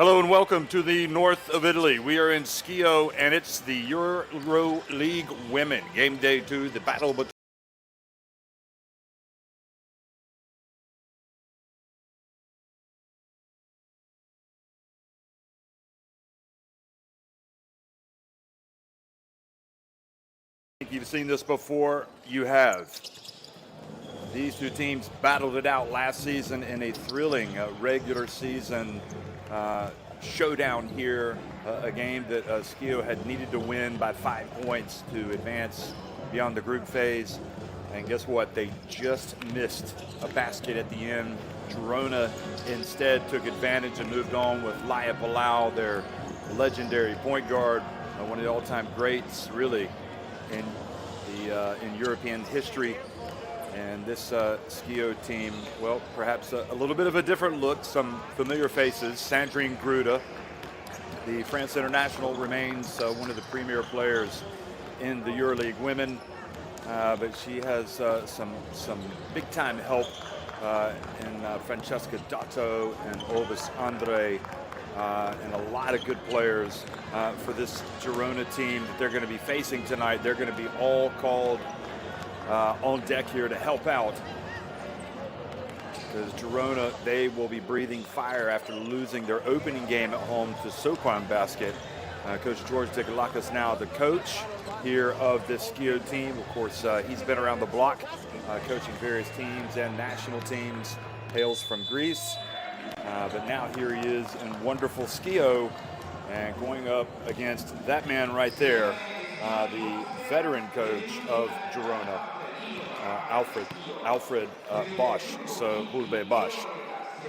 Hello and welcome to the north of Italy. We are in Schio and it's the EuroLeague Women. Game day 2, the battle between you've seen this before, you have. These two teams battled it out last season in a thrilling regular season showdown here, a game that Schio had needed to win by 5 points to advance beyond the group phase. And guess what? They just missed a basket at the end. Girona instead took advantage and moved on with Laia Palau, their legendary point guard, one of the all-time greats, really, in European history. And this Schio team, well, perhaps a little bit of a different look, some familiar faces. Sandrine Gruda, the France international, remains one of the premier players in the EuroLeague Women, but she has some big-time help in Francesca Dato and Obis Andre, and a lot of good players for this Girona team that they're going to be facing tonight. They're going to be all called on deck here to help out, because Girona, they will be breathing fire after losing their opening game at home to Soquan Basket. Coach George Dikalakis, now the coach here of this Schio team. Of course, he's been around the block, coaching various teams and national teams, hails from Greece. But now here he is in wonderful Schio, and going up against that man right there, the veteran coach of Girona, Alfred Bosch, so Hulbe Bosch.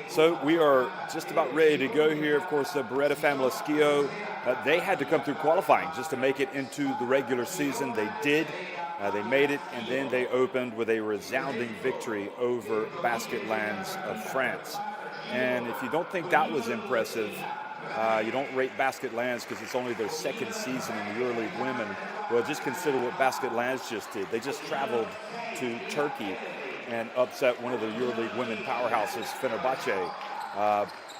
So we are just about ready to go here. Of course, the Beretta Famila Schio, they had to come through qualifying just to make it into the regular season. They did. They made it, and then they opened with a resounding victory over Basketlands of France. And if you don't think that was impressive, you don't rate Basketlands because it's only their second season in the EuroLeague Women. Well, just consider what Basketlands just did. They just traveled to Turkey and upset one of the EuroLeague Women powerhouses, Fenerbahce,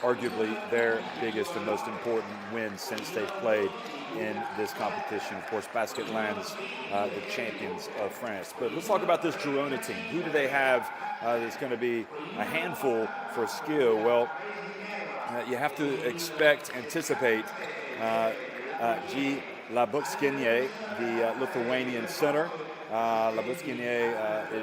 arguably their biggest and most important win since they've played in this competition. Of course, Basketlands, the champions of France. But let's talk about this Girona team. Who do they have that's going to be a handful for Schio? Well, you have to anticipate G. Labutskine, the Lithuanian center. Labutskine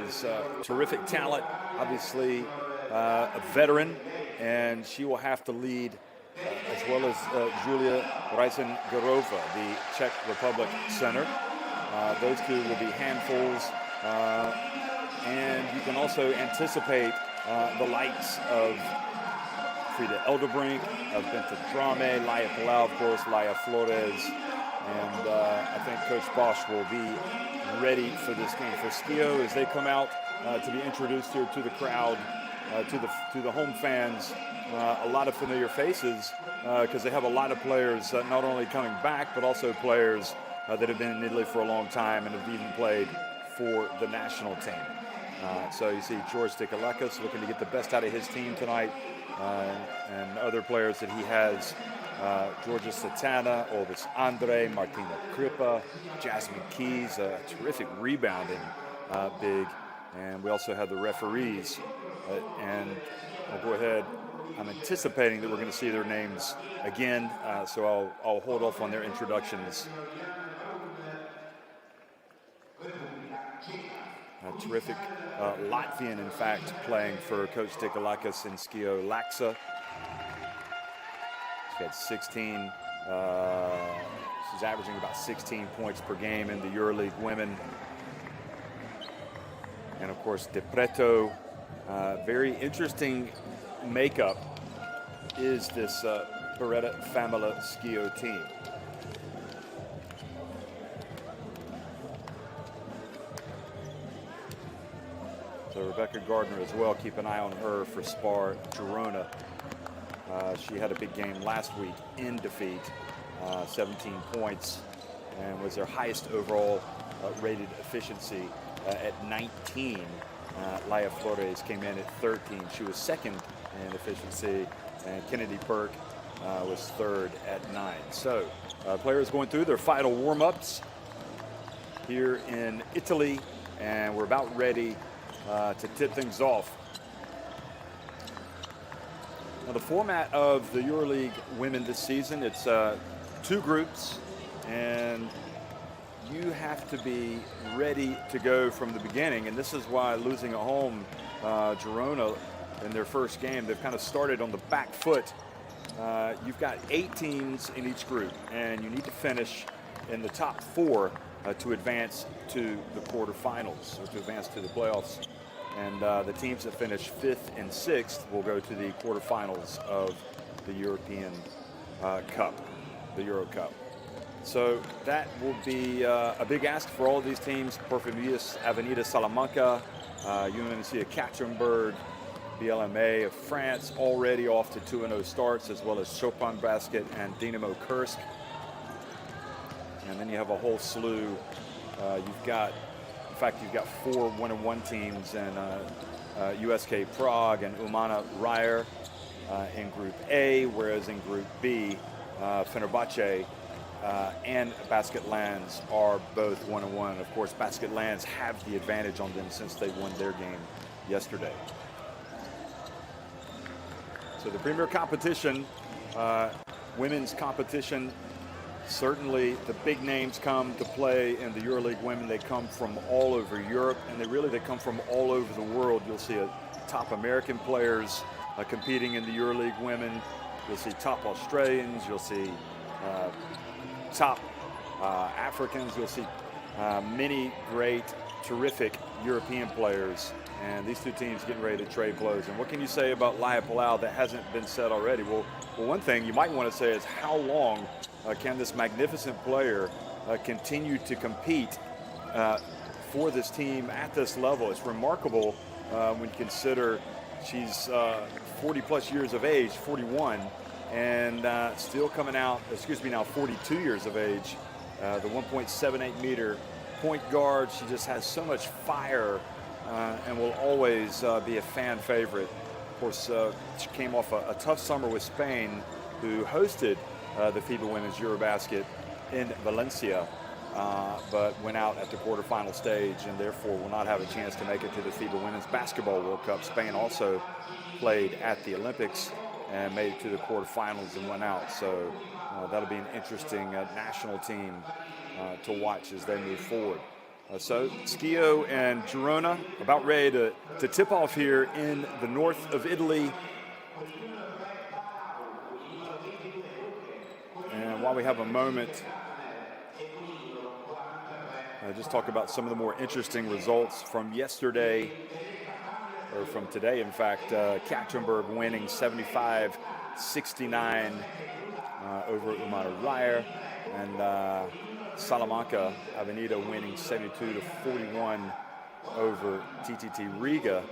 is terrific talent, obviously a veteran, and she will have to lead, as well as Julia Rysen-Garova, the Czech Republic center. Those two will be handfuls, and you can also anticipate the likes of Frida Elderbrink, of Benta Drame, Laia Palau, of course, Laia Flores, and I think Coach Bosch will be ready for this game. For Schio, as they come out to be introduced here to the crowd, to the home fans, a lot of familiar faces, because they have a lot of players not only coming back, but also players that have been in Italy for a long time and have even played for the national team. So you see George Dikalakis looking to get the best out of his team tonight, and other players that he has. Georgia Satana, Obis Andre, Martina Kripa, Jasmine Keys, terrific rebounding big. And we also have the referees. And I'll go ahead. I'm anticipating that we're going to see their names again, so I'll hold off on their introductions. Terrific Latvian, in fact, playing for Coach Dikalakis in Schio, Laksa. She had 16. She's averaging about 16 points per game in the EuroLeague Women. And of course, De Preto, very interesting makeup is this Beretta Famila Schio team. So Rebecca Gardner as well, keep an eye on her for Spar Girona. She had a big game last week in defeat, 17 points, and was their highest overall rated efficiency at 19. Laia Flores came in at 13. She was second in efficiency, and Kennedy Perk was third at 9. So players going through their final warm-ups here in Italy, and we're about ready to tip things off. Now, the format of the EuroLeague women this season, it's 2 groups, and you have to be ready to go from the beginning, and this is why losing at home, Girona in their first game, they've kind of started on the back foot. You've got 8 teams in each group, and you need to finish in the top 4 to advance to the quarterfinals, or to advance to the playoffs. And the teams that finish 5th and 6th will go to the quarterfinals of the European Cup, the Euro Cup. So that will be a big ask for all of these teams. Porfiris Avenida Salamanca, UNC Katerinburg, BLMA of France, already off to 2-0 starts, as well as Chopin Basket and Dynamo Kursk. And then you have a whole slew. You've got 4 1-1 teams, and USK Prague and Umana Ryer in Group A, whereas in Group B, Fenerbahce and Basket Lands are both 1-1. Of course, Basket Lands have the advantage on them since they won their game yesterday. So the premier competition, women's competition, certainly the big names come to play in the EuroLeague women. They come from all over Europe, and they come from all over the world. You'll see top American players competing in the EuroLeague women. You'll see top Australians. You'll see top Africans. You'll see many great, terrific European players. And these 2 teams getting ready to trade blows. And what can you say about Laia Palau that hasn't been said already? Well, one thing you might want to say is how long can this magnificent player continue to compete for this team at this level? It's remarkable when you consider she's 40 plus years of age, 41, and still coming out, now 42 years of age, the 1.78 meter point guard. She just has so much fire and will always be a fan favorite. Of course, she came off a tough summer with Spain, who hosted the FIBA Women's Eurobasket in Valencia, but went out at the quarterfinal stage and therefore will not have a chance to make it to the FIBA Women's Basketball World Cup. Spain also played at the Olympics and made it to the quarterfinals and went out. So that'll be an interesting national team to watch as they move forward. So Schio and Girona about ready to tip off here in the north of Italy. And while we have a moment, just talk about some of the more interesting results from yesterday, or from today, in fact. Katerinburg winning 75-69 over Umana Ryer, and Salamanca Avenida winning 72-41 over TTT Riga.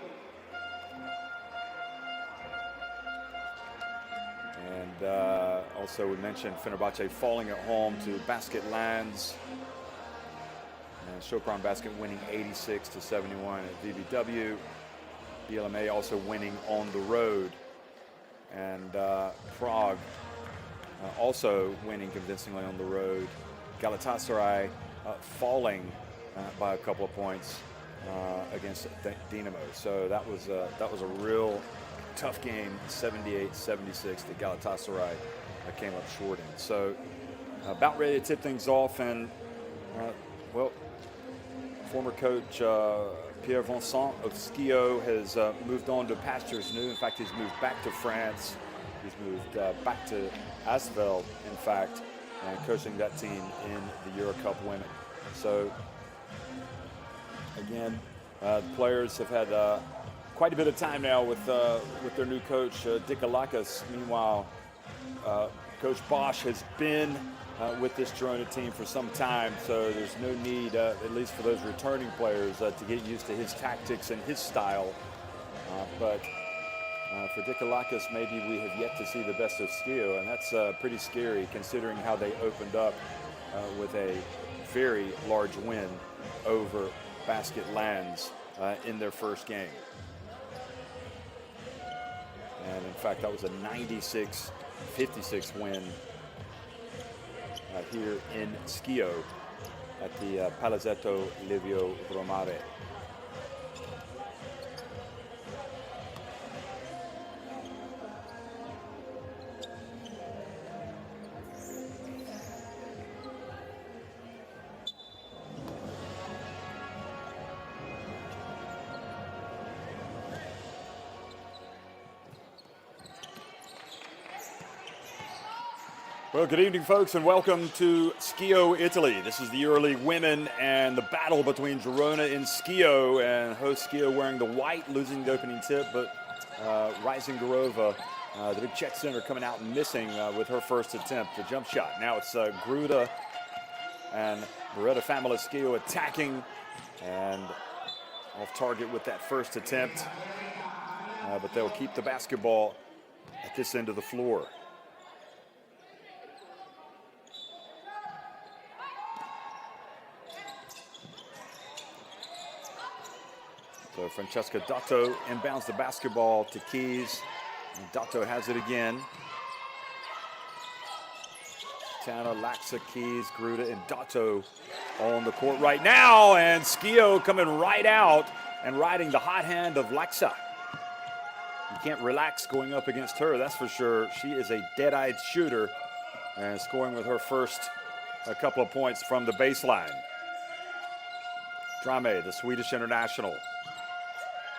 And also we mentioned Fenerbahce falling at home to Basket Lands, and Chopin Basket winning 86-71 at VBW. BLMA also winning on the road, and Prague also winning convincingly on the road. Galatasaray falling by a couple of points against Dynamo. So that was a real tough game, 78-76 that Galatasaray came up short in. So about ready to tip things off, and former coach Pierre Vincent of Schio has moved on to pastures new. In fact, he's moved back to France. He's moved back to Asvel, in fact, and coaching that team in the Euro Cup women. So again, the players have had quite a bit of time now with their new coach, Dikalakis. Meanwhile, Coach Bosch has been with this Girona team for some time, so there's no need, at least for those returning players, to get used to his tactics and his style. But for Dikalakis, maybe we have yet to see the best of Schio, and that's pretty scary considering how they opened up with a very large win over Basket Lands in their first game. And in fact, that was a 56 win here in Schio at the Palazzetto Livio Romare. Well, good evening, folks, and welcome to Schio, Italy. This is the EuroLeague women and the battle between Girona and Schio, and host Schio wearing the white, losing the opening tip, but Rising Garova, the big Czech center, coming out and missing with her first attempt, the jump shot. Now it's Gruda and Beretta Famila Schio attacking and off target with that first attempt, but they'll keep the basketball at this end of the floor. So Francesca Dotto inbounds the basketball to Keys. And Dotto has it again. Tana, Laxa, Keys, Gruda, and Dotto on the court right now. And Schio coming right out and riding the hot hand of Laxa. You can't relax going up against her, that's for sure. She is a dead-eyed shooter and scoring with her first couple of points from the baseline. Drame, the Swedish international.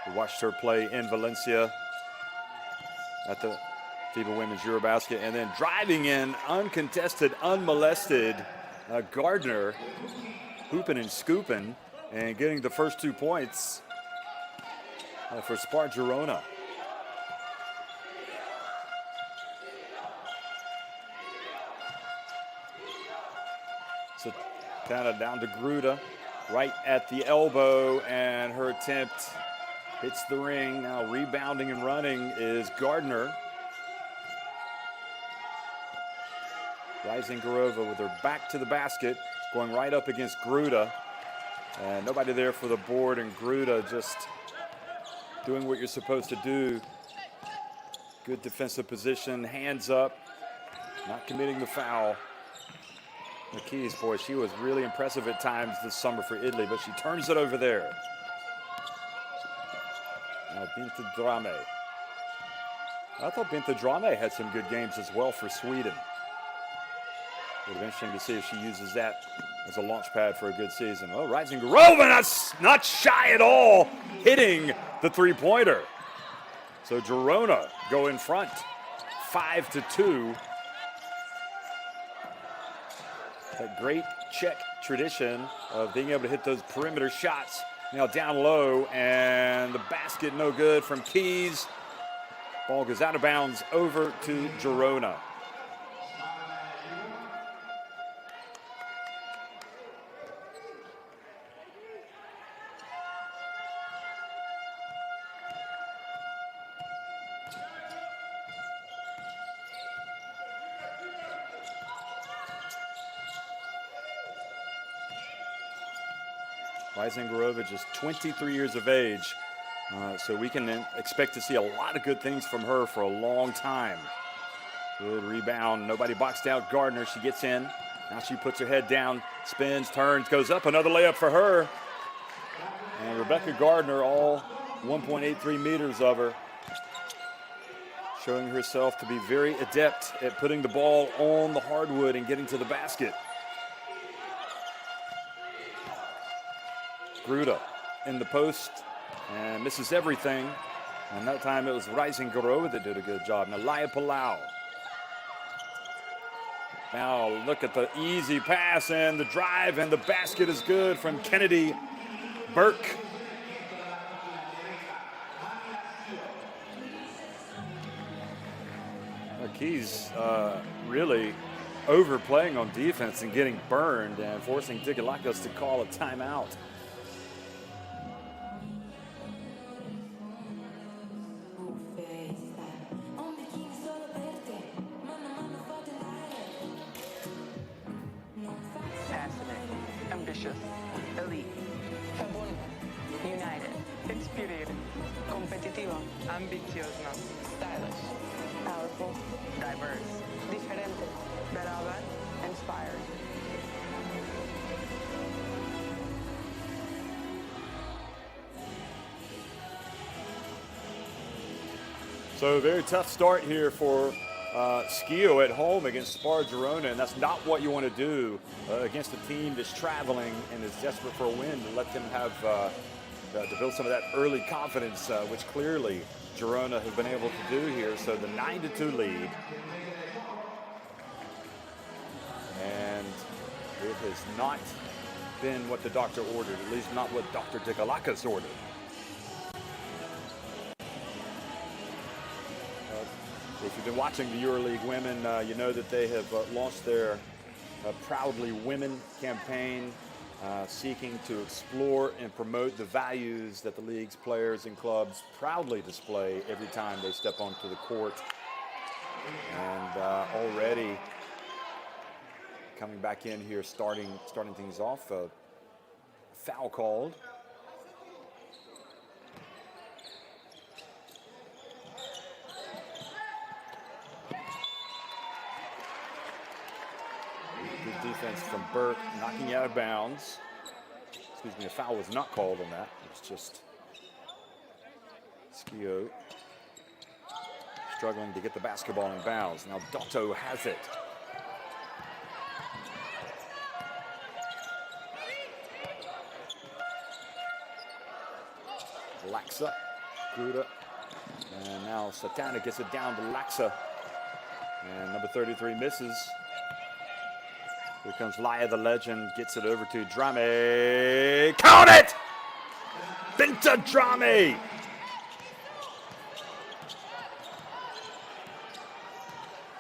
We watched her play in Valencia at the FIBA Women's Eurobasket, and then driving in, uncontested, unmolested, Gardner, hooping and scooping, and getting the first 2 points for Spar Girona. So kind of down to Gruda, right at the elbow, and her attempt hits the ring. Now rebounding and running is Gardner. Rising Garova with her back to the basket, going right up against Gruda. And nobody there for the board, and Gruda just doing what you're supposed to do. Good defensive position, hands up, not committing the foul. The Keys, boy, she was really impressive at times this summer for Italy, but she turns it over there. Now Binta Drame. I thought Binta Drame had some good games as well for Sweden. It would be interesting to see if she uses that as a launch pad for a good season. Oh, Rising Garova, not shy at all, hitting the three-pointer. So Girona go in front, 5-2. That great Czech tradition of being able to hit those perimeter shots. Now down low, and the basket no good from Keys. Ball goes out of bounds over to Girona. Rising Garova, just 23 years of age, so we can expect to see a lot of good things from her for a long time. Good rebound, nobody boxed out Gardner, she gets in. Now she puts her head down, spins, turns, goes up, another layup for her. And Rebecca Gardner, all 1.83 meters of her, showing herself to be very adept at putting the ball on the hardwood and getting to the basket. Gruda in the post and misses everything. And that time it was Rising Garova that did a good job. Now Laia Palau. Now look at the easy pass and the drive, and the basket is good from Kennedy Burke. Keys really overplaying on defense and getting burned and forcing Tikalakos to call a timeout. Ambitious, elite, fabon, united, inspirated, competitiva, ambiciosa, stylish, Powerful. Diverse. Diferente. Beraber. Inspired. So a very tough start here for Schio at home against Spar Girona, and that's not what you want to do against a team that's traveling and is desperate for a win, to let them have to build some of that early confidence, which clearly Girona have been able to do here. So the 9-2 lead, and it has not been what the doctor ordered, at least not what Dr. Dikalakis ordered. If you've been watching the EuroLeague women, you know that they have launched their Proudly Women campaign, seeking to explore and promote the values that the league's players and clubs proudly display every time they step onto the court. And already coming back in here, starting things off, foul called. Good defense from Burke, knocking you out of bounds. Excuse me, a foul was not called on that. It's just Schio struggling to get the basketball in bounds. Now Dotto has it. Laxa, Gruda, and now Satana gets it down to Laxa. And number 33 misses. Here comes Laya the legend, gets it over to Drame. Count it! Binta Drame!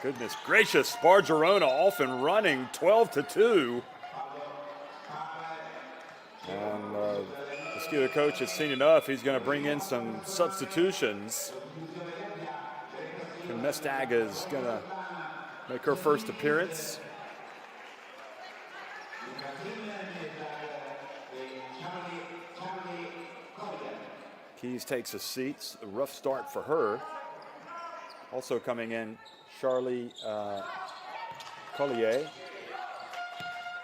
Goodness gracious, Spar Girona off and running, 12-2. And the Schio coach has seen enough. He's going to bring in some substitutions. And Mestag is going to make her first appearance. Keys takes a seat. A rough start for her. Also coming in, Charlie Collier,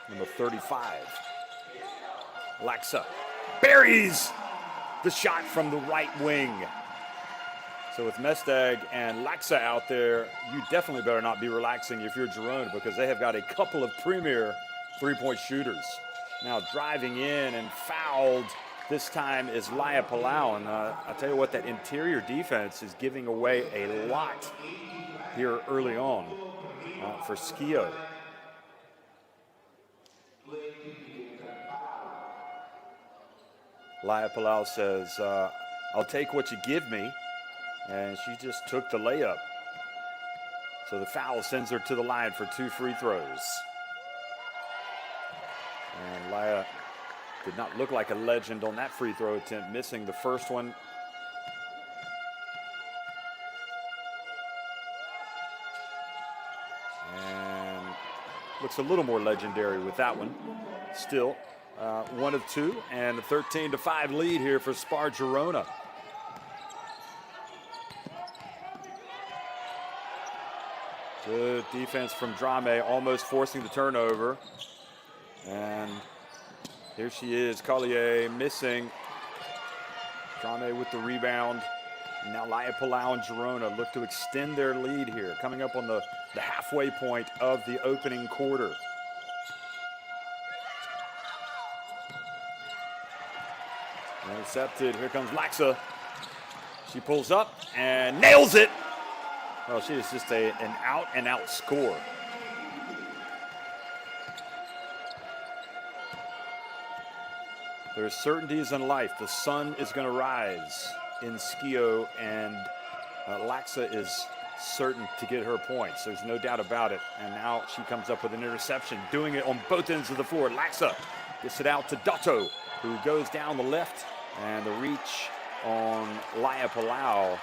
number 35. Laxa buries the shot from the right wing. So with Mestag and Laxa out there, you definitely better not be relaxing if you're Girona, because they have got a couple of premier three-point shooters. Now driving in and fouled this time is Laya Palau, and I'll tell you what, that interior defense is giving away a lot here early on for Schio. Laya Palau says, I'll take what you give me, and she just took the layup. So the foul sends her to the line for 2 free throws. And Laya did not look like a legend on that free throw attempt, missing the first one. And looks a little more legendary with that one. Still 1 of 2, and a 13-5 lead here for Spar Girona. Good defense from Drame, almost forcing the turnover. And here she is, Collier missing. Drame with the rebound. And now Laya Palau and Girona look to extend their lead here, coming up on the halfway point of the opening quarter. Intercepted, here comes Laxa. She pulls up and nails it. Well, she is just an out-and-out score. There are certainties in life. The sun is going to rise in Schio, and Laxa is certain to get her points. There's no doubt about it. And now she comes up with an interception, doing it on both ends of the floor. Laxa gets it out to Dotto, who goes down the left, and the reach on Laya Palau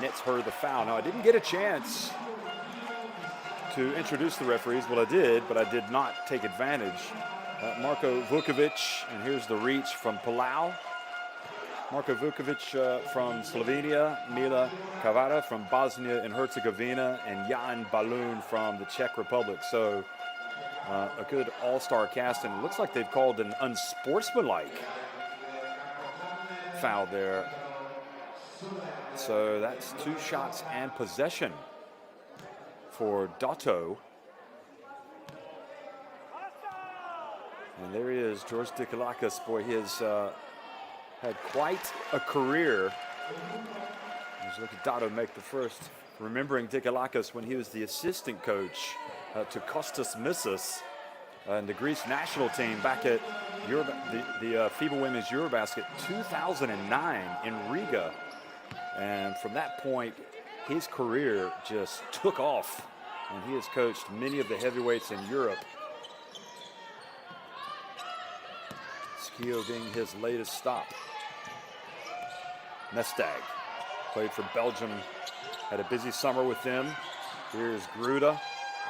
nets her the foul. Now, I didn't get a chance to introduce the referees. Well, I did, but I did not take advantage. Marko Vukovic, and here's the reach from Palau. Marko Vukovic from Slovenia, Mila Kavara from Bosnia and Herzegovina, and Jan Balun from the Czech Republic. So a good all-star cast, and it looks like they've called an unsportsmanlike foul there. So that's 2 shots and possession for Dotto. And there he is, George Dikalakis. Boy, he has had quite a career. Let's look at Dotto make the first. Remembering Dikalakis when he was the assistant coach to Kostas Missis and the Greece national team back at the FIBA Women's Eurobasket 2009 in Riga. And from that point, his career just took off. And he has coached many of the heavyweights in Europe. Schio being his latest stop. Mestag played for Belgium, had a busy summer with them. Here's Gruda,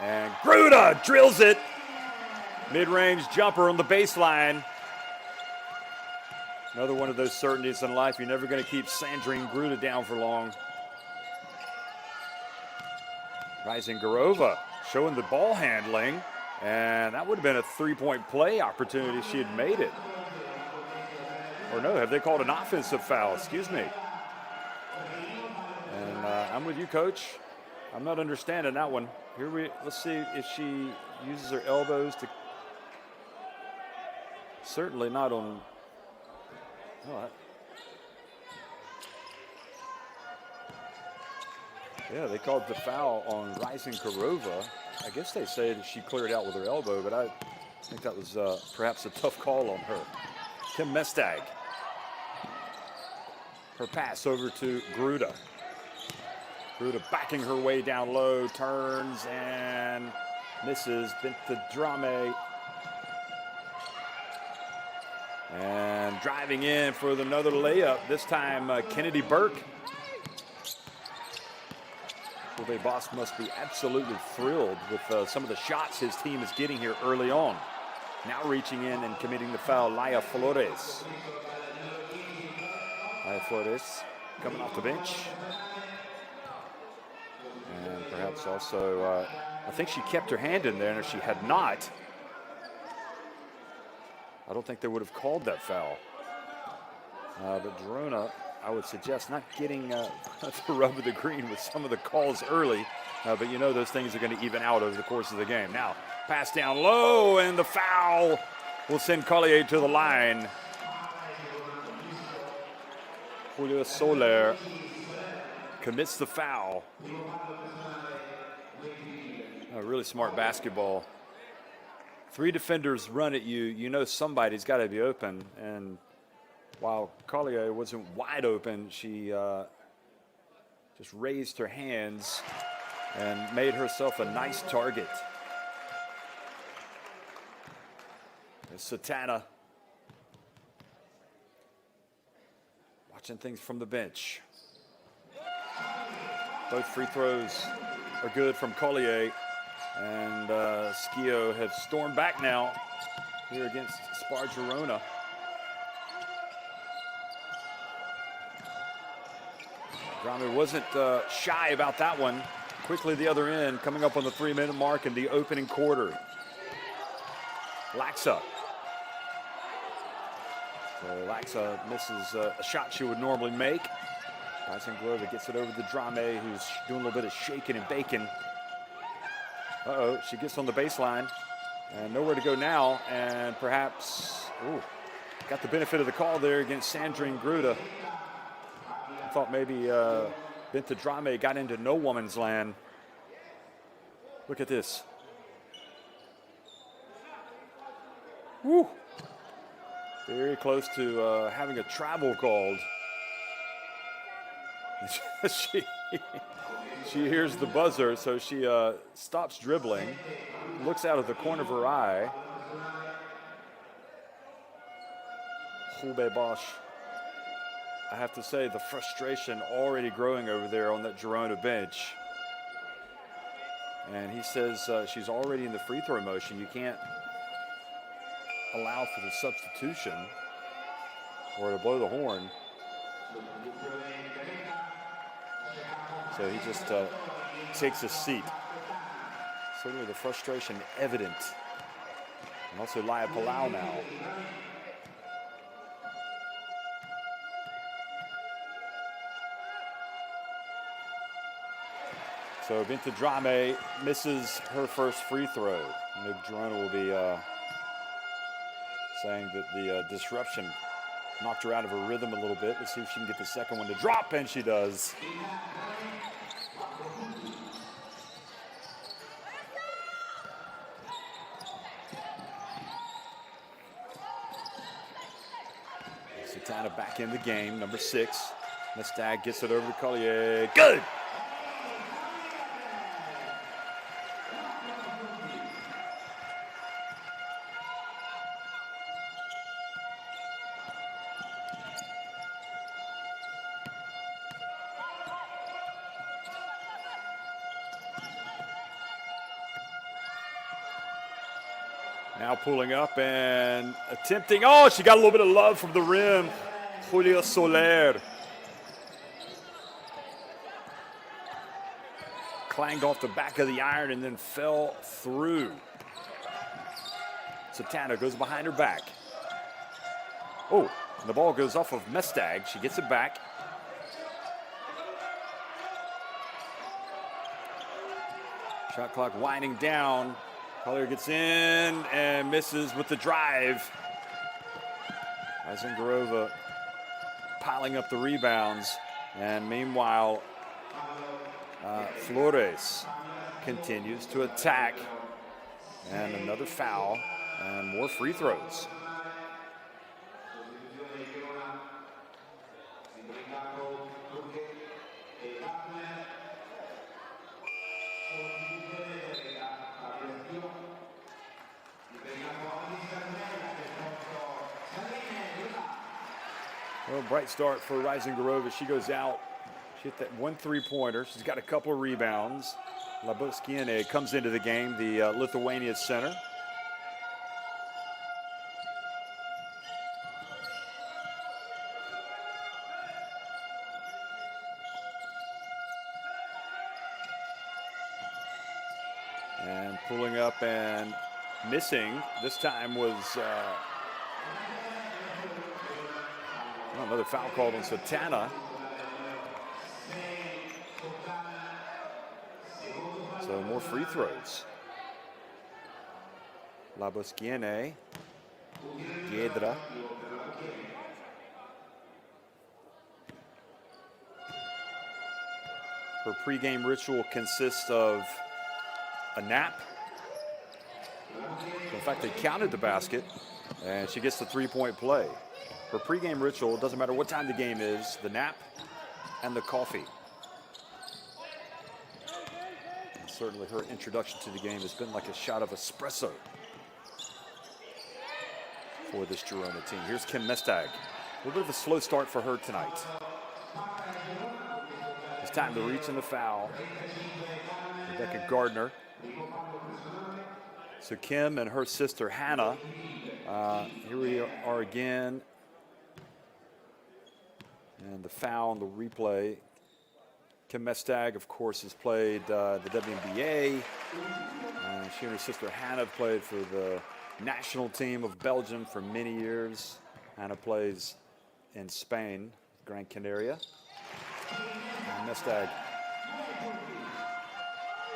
and Gruda drills it. Mid-range jumper on the baseline. Another one of those certainties in life. You're never going to keep Sandrine Gruda down for long. Rising Garova showing the ball handling, and that would have been a 3-point play opportunity if she had made it. Or no, have they called an offensive foul? Excuse me. And I'm with you, Coach. I'm not understanding that one. Let's see if she uses her elbows to. Certainly not on. Yeah, they called the foul on Rising Karova. I guess they say that she cleared out with her elbow, but I think that was perhaps a tough call on her. Kim Mestag. Her pass over to Gruda. Gruda backing her way down low, turns and misses. Bintadrame. And driving in for another layup. This time, Kennedy Burke. Fulve Boss must be absolutely thrilled with some of the shots his team is getting here early on. Now reaching in and committing the foul, Laia Flores. Laia Flores coming off the bench. And perhaps also, I think she kept her hand in there, and if she had not, I don't think they would have called that foul. But Girona, I would suggest not getting the rub of the green with some of the calls early, but you know those things are going to even out over the course of the game. Now, pass down low, and the foul will send Collier to the line. Julio Soler commits the foul. Really smart basketball. 3 defenders run at you, you know somebody's got to be open, and while Collier wasn't wide open, she just raised her hands and made herself a nice target. There's Satana watching things from the bench. Both free throws are good from Collier, and Schio have stormed back now here against Spar Girona. Drame wasn't shy about that one. Quickly the other end, coming up on the 3-minute mark in the opening quarter. Laxa. So Laxa misses a shot she would normally make. Tyson Glover gets it over to Drame, who's doing a little bit of shaking and baking. She gets on the baseline and nowhere to go now, and perhaps got the benefit of the call there against Sandrine Gruda. I thought maybe Bintadrame got into no woman's land. Look at this. Woo! Very close to having a travel called. She hears the buzzer, so she stops dribbling, looks out of the corner of her eye. Fulve Bosch. I have to say, the frustration already growing over there on that Girona bench. And he says she's already in the free throw motion. You can't allow for the substitution or to blow the horn. So he just takes a seat. Certainly the frustration evident. And also Laia Palau now. So Binta Drame misses her first free throw. Nick Girona will be saying that the disruption knocked her out of her rhythm a little bit. Let's see if she can get the second one to drop, and she does. Satana back in the game, number 6. Mestag gets it over to Collier. Good! Now pulling up and attempting. Oh, she got a little bit of love from the rim. Julia Soler. Clanged off the back of the iron and then fell through. Satana goes behind her back. Oh, and the ball goes off of Mestag. She gets it back. Shot clock winding down. Collier gets in and misses with the drive. Zingarova piling up the rebounds. And meanwhile, Flores continues to attack. And another foul and more free throws. Well, bright start for Zingarova. She goes out. She hit that 1 3-pointer. She's got a couple of rebounds. Labuskiene comes into the game, the Lithuania center. And pulling up and missing. This time was another foul called on Satana. So more free throws. Labuskiene, Piedra. Her pregame ritual consists of a nap. In fact, they counted the basket, and she gets the 3-point play. Her pregame ritual, doesn't matter what time the game is, the nap and the coffee. And certainly her introduction to the game has been like a shot of espresso for this Girona team. Here's Kim Mestag. A little bit of a slow start for her tonight. It's time to reach in the foul. Rebecca Gardner. So Kim and her sister Hannah. Here we are again. And the foul on the replay. Kim Mestag, of course, has played the WNBA. She and her sister Hannah have played for the national team of Belgium for many years. Hannah plays in Spain, Gran Canaria. And Mestag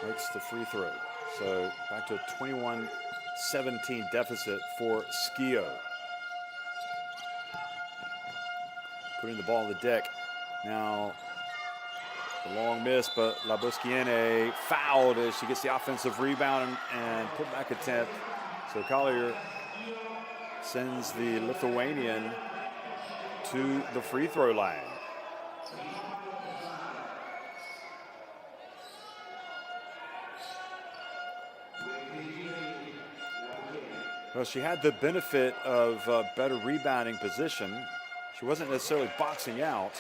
makes the free throw. So back to a 21-17 deficit for Schio. Putting the ball on the deck. Now, a long miss, but Labuskiene fouled as she gets the offensive rebound and put back a 10th. So Collier sends the Lithuanian to the free throw line. Well, she had the benefit of better rebounding position. She wasn't necessarily boxing out,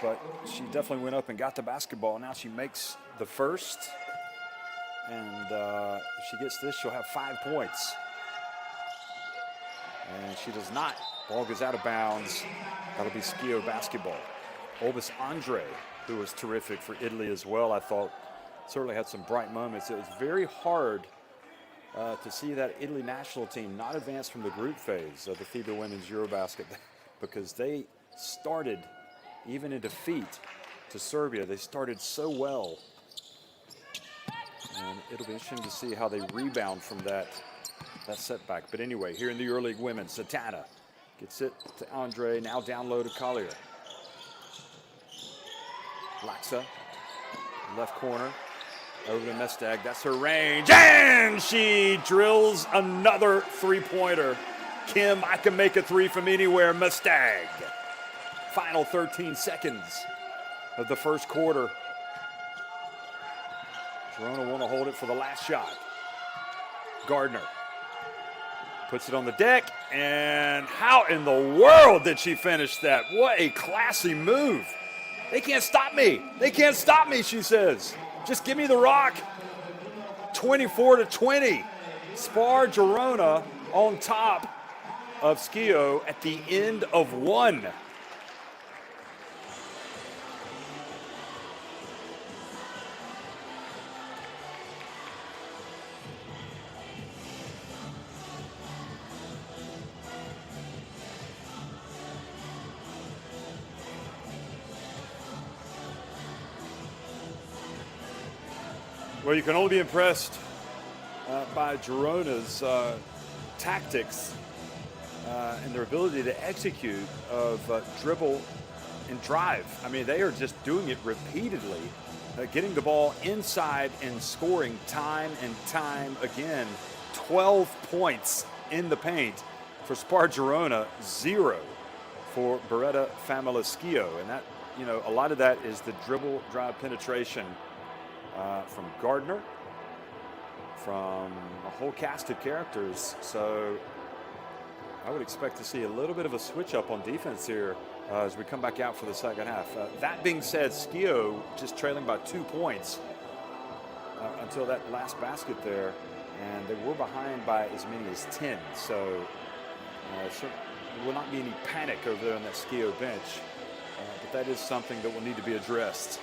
but she definitely went up and got the basketball. Now she makes the first, and if she gets this, she'll have 5 points. And she does not Ball goes out of bounds. That'll be Schio basketball. Obis Andre, who was terrific for Italy as well, I thought certainly had some bright moments. It was very hard to see that Italy national team not advance from the group phase of the FIBA Women's Eurobasket because they started, even in defeat to Serbia, they started so well. And it'll be interesting to see how they rebound from that setback. But anyway, here in the EuroLeague women, Satana gets it to Andre, now down low to Collier. Laxa, left corner, over to Mestag, that's her range, and she drills another three-pointer. Kim, I can make a three from anywhere, Mestag. Final 13 seconds of the first quarter. Girona want to hold it for the last shot. Gardner puts it on the deck, and how in the world did she finish that? What a classy move. They can't stop me. They can't stop me, she says. Just give me the rock. 24-20. Spar Girona on top of Schio at the end of one. Well, you can only be impressed by Girona's tactics and their ability to execute of dribble and drive. I mean, they are just doing it repeatedly, getting the ball inside and scoring time and time again. 12 points in the paint for Spar Girona, 0 for Beretta Famila Schio. And that, you know, a lot of that is the dribble drive penetration from Gardner, from a whole cast of characters. So I would expect to see a little bit of a switch up on defense here as we come back out for the second half. That being said, Schio just trailing by 2 points until that last basket there, and they were behind by as many as 10. So there will not be any panic over there on that Schio bench, but that is something that will need to be addressed.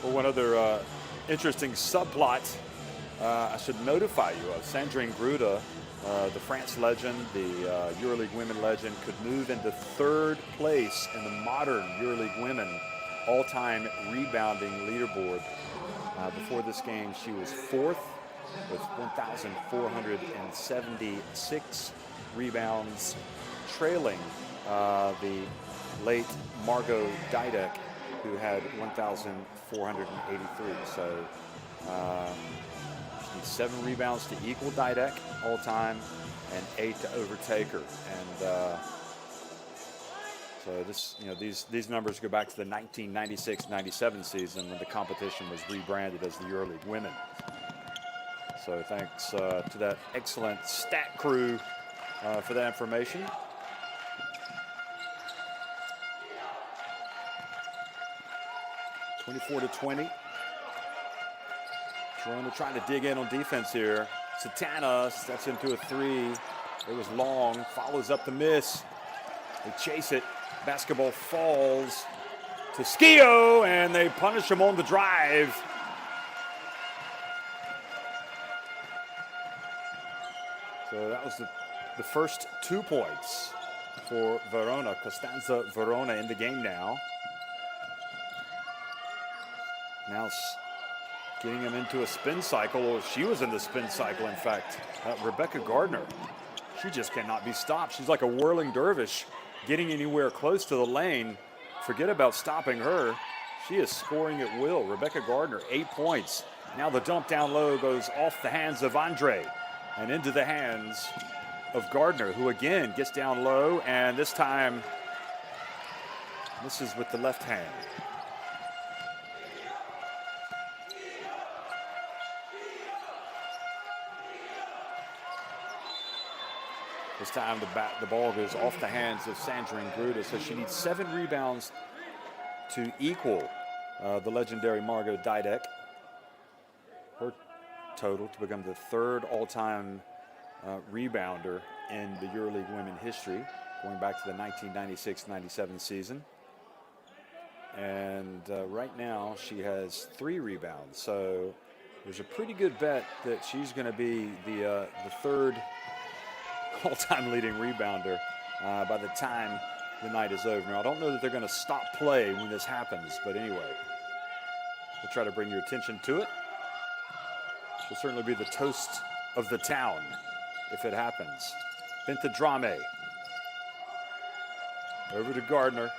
Well, one other interesting subplot I should notify you of. Sandrine Gruda, the France legend, the EuroLeague women legend, could move into third place in the modern EuroLeague women all-time rebounding leaderboard. Before this game, she was fourth with 1,476 rebounds, trailing the late Margot Didek, who had 1,483. So she needs 7 rebounds to equal Didek all time and 8 to overtake her. And so this, you know, these numbers go back to the 1996-97 season when the competition was rebranded as the EuroLeague Women. So thanks to that excellent stat crew for that information. (24-20). Girona trying to dig in on defense here. Satana steps into a three. It was long, follows up the miss. They chase it. Basketball falls to Schio, and they punish him on the drive. So that was the first 2 points for Verona. Costanza Verona in the game now. Now getting him into a spin cycle. Or she was in the spin cycle, in fact. Rebecca Gardner, she just cannot be stopped. She's like a whirling dervish, getting anywhere close to the lane. Forget about stopping her. She is scoring at will. Rebecca Gardner, 8 points. Now the dump down low goes off the hands of Andre and into the hands of Gardner, who again gets down low, and this time misses with the left hand. This time the ball goes off the hands of Sandrine Gruda, so she needs 7 rebounds to equal the legendary Margot Didek. Her total to become the 3rd all-time rebounder in the EuroLeague women history, going back to the 1996-97 season. And right now she has 3 rebounds, so there's a pretty good bet that she's going to be the 3rd all-time leading rebounder by the time the night is over. Now, I don't know that they're going to stop play when this happens, but anyway, we'll try to bring your attention to it. She'll certainly be the toast of the town if it happens. Binta Drame over to Gardner.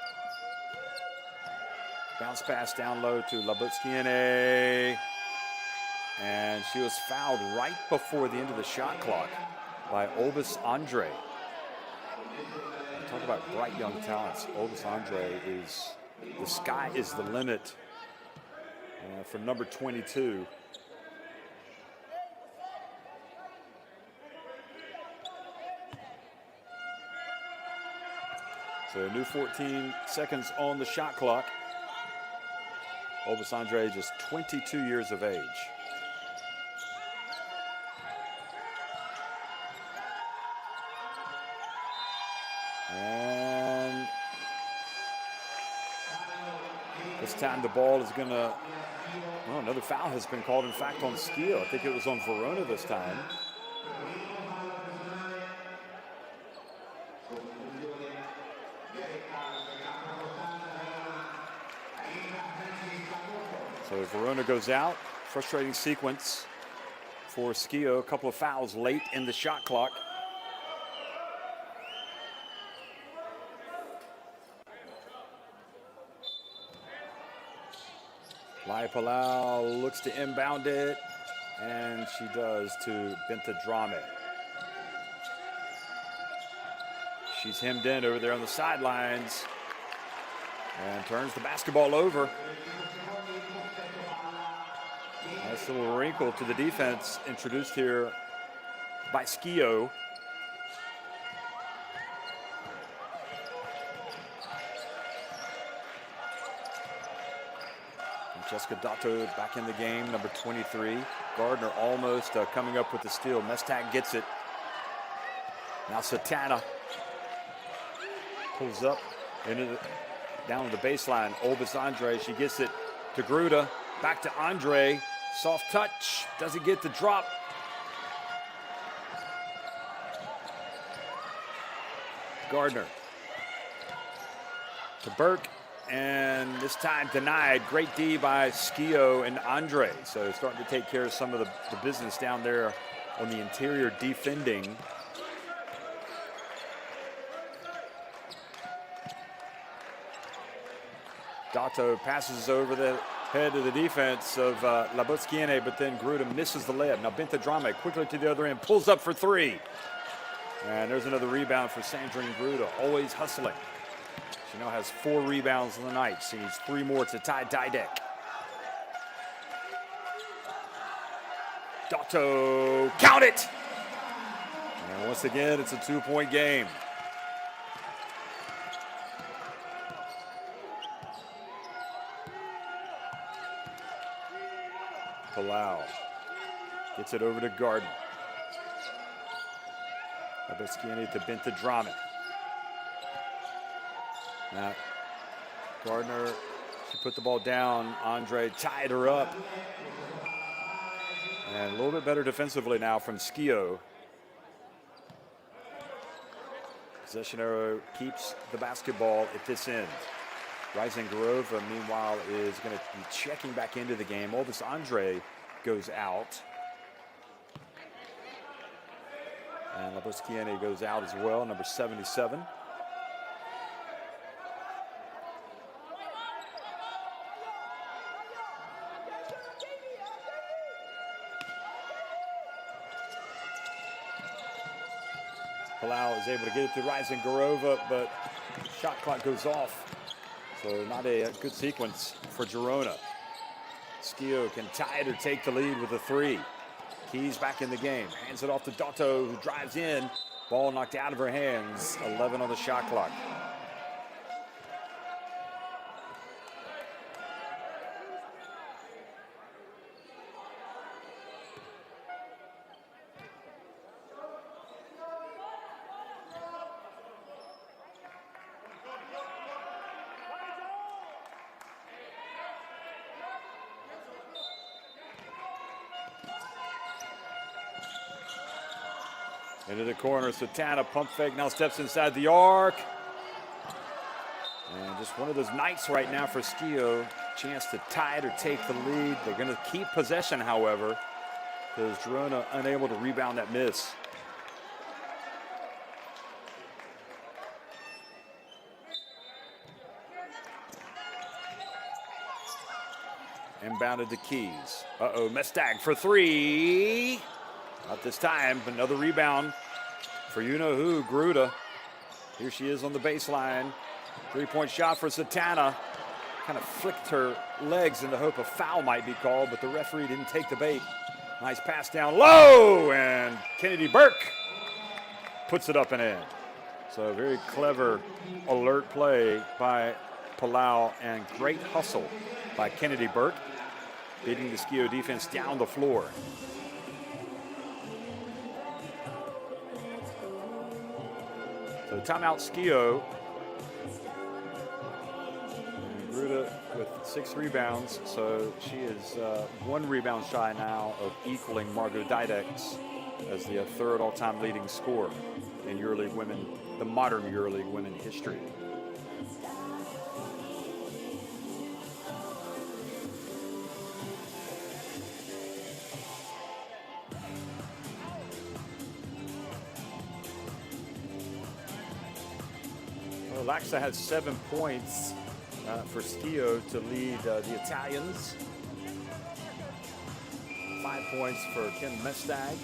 Bounce pass down low to Labutskiene. And she was fouled right before the end of the shot clock by Obis Andre. Talk about bright young talents. Obis Andre is, the sky is the limit for number 22. So a new 14 seconds on the shot clock. Obis Andre just 22 years of age. And this time the ball is going to, well, another foul has been called, in fact, on Schio. I think it was on Verona this time. So Verona goes out. Frustrating sequence for Schio. A couple of fouls late in the shot clock. Laia Palau looks to inbound it, and she does to Binta Drame. She's hemmed in over there on the sidelines and turns the basketball over. Nice little wrinkle to the defense introduced here by Schio. Jessica Dotto back in the game, number 23. Gardner almost coming up with the steal. Mestak gets it. Now Satana pulls up down to the baseline. Obis Andre, she gets it to Gruda. Back to Andre. Soft touch. Doesn't get the drop. Gardner to Burke. And this time denied. Great D by Schio and Andre. So starting to take care of some of the business down there on the interior defending. Dotto passes over the head of the defense of Labutskiene, but then Gruda misses the layup. Now Binta Drame quickly to the other end, pulls up for 3. And there's another rebound for Sandrine Gruda, always hustling. She now has 4 rebounds on the night. She needs 3 more to tie Didek. Dotto, count it! And once again, it's a 2-point game. Palau gets it over to Gardner. Labutskiene to Binta Drame. Now, Gardner, she put the ball down. Andre tied her up. And a little bit better defensively now from Schio. Possession arrow keeps the basketball at this end. Rising Garova, meanwhile, is going to be checking back into the game. Obis Andre goes out. And Labutskiene goes out as well, number 77. Palau is able to get it to Rising Garova, but shot clock goes off. So not a good sequence for Girona. Schio can tie it or take the lead with a 3. Keys back in the game. Hands it off to Dotto, who drives in. Ball knocked out of her hands. 11 on the shot clock. Into the corner, Satana, pump fake, now steps inside the arc. And just one of those nights right now for Schio. Chance to tie it or take the lead. They're going to keep possession, however, because Girona unable to rebound that miss. Inbounded to Keys. Uh-oh, Mestag for three. Not this time, but another rebound for you-know-who, Gruda. Here she is on the baseline. Three-point shot for Satana. Kind of flicked her legs in the hope a foul might be called, but the referee didn't take the bait. Nice pass down low, and Kennedy Burke puts it up and in. So very clever alert play by Palau, and great hustle by Kennedy Burke, beating the Schio defense down the floor. So timeout Schio. Gruda with 6 rebounds, so she is 1 rebound shy now of equaling Margot Didex as the 3rd all-time leading scorer in EuroLeague women, the modern EuroLeague women history. Well, Laxa has 7 points for Schio to lead the Italians. 5 points for Kim Mestag,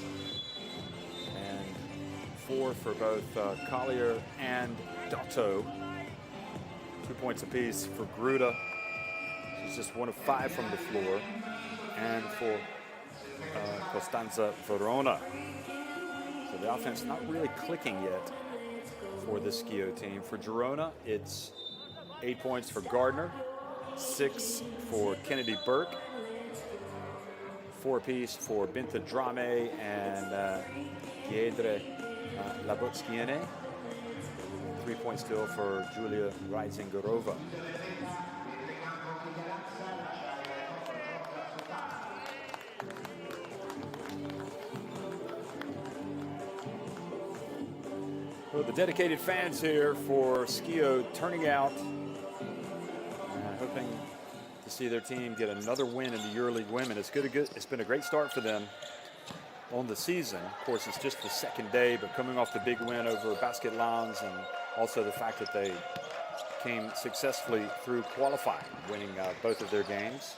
and 4 for both Collier and Dotto. 2 points apiece for Gruda. She's just 1 of 5 from the floor, and for Costanza Verona. So the offense not really clicking yet for the Schio team. For Girona, it's 8 points for Gardner, 6 for Kennedy Burke, 4 apiece for Binta Drame and Giedre Labotskiene. 3 points still for Julia Rising-Gorova. Well, the dedicated fans here for Schio turning out, hoping to see their team get another win in the EuroLeague women. It's been a great start for them on the season. Of course, it's just the 2nd day, but coming off the big win over Basket Lands, and also the fact that they came successfully through qualifying, winning both of their games.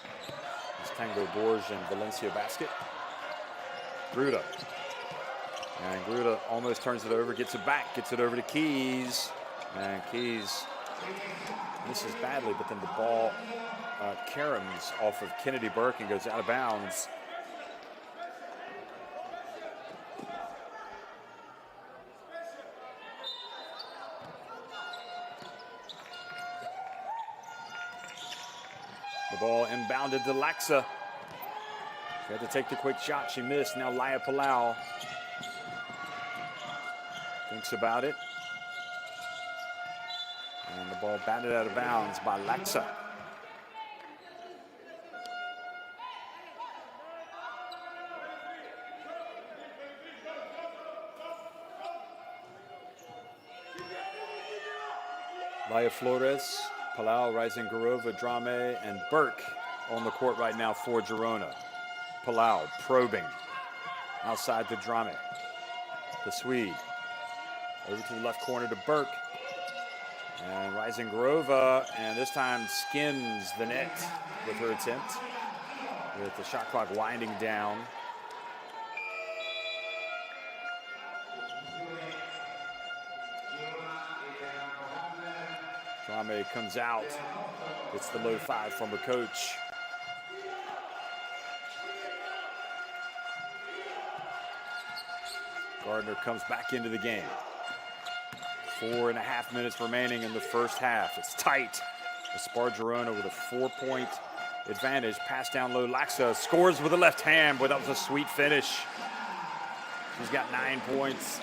It's Tango Borges and Valencia Basket. Gruda. And Gruda almost turns it over, gets it back, gets it over to Keys. And Keys misses badly, but then the ball caroms off of Kennedy Burke and goes out of bounds. The ball inbounded to Laxa. She had to take the quick shot. She missed. Now Laya Palau thinks about it. And the ball batted out of bounds by Laxa. Laya Flores, Palau, Rising-Gorova, Drame, and Burke on the court right now for Girona. Palau probing outside to Drame. The Swede. Over to the left corner to Burke. And Rising-Gorova, and this time skims the net with her attempt, with the shot clock winding down. Drame comes out. It's the low 5 from her coach. Gardner comes back into the game. 4.5 minutes remaining in the first half. It's tight. The Spar Girona with a 4-point advantage. Pass down low. Laxa scores with the left hand. Boy, that was a sweet finish. She's got 9 points.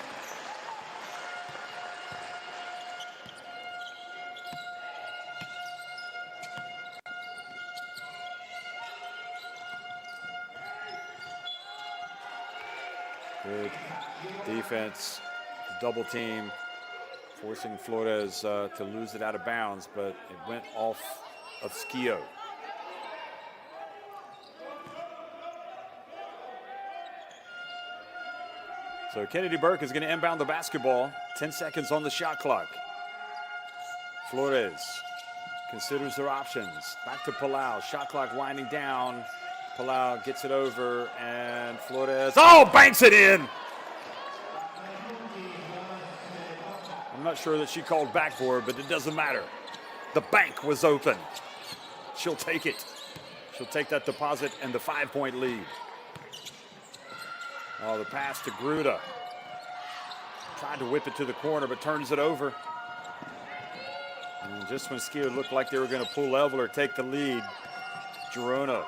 Good defense, double team, forcing Flores to lose it out of bounds, but it went off of Schio. So Kennedy Burke is going to inbound the basketball. 10 seconds on the shot clock. Flores considers their options. Back to Palau. Shot clock winding down. Palau gets it over, and Flores, banks it in! I'm not sure that she called back for it, but it doesn't matter. The bank was open. She'll take it. She'll take that deposit and the 5-point lead. Oh, the pass to Gruda. Tried to whip it to the corner, but turns it over. And just when Schio looked like they were going to pull level or take the lead, Girona,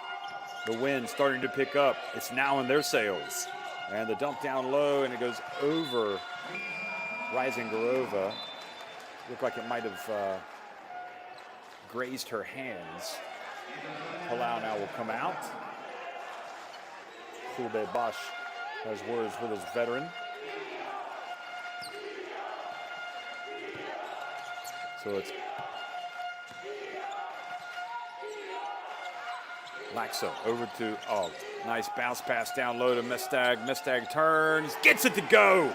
the wind starting to pick up. It's now in their sails. And the dump down low, and it goes over Rising Garova. Looked like it might have grazed her hands. Palau now will come out. Fulbe Bosch has words with his veteran. So it's Laxa over to, nice bounce pass down low to Mestag. Mestag turns, gets it to go.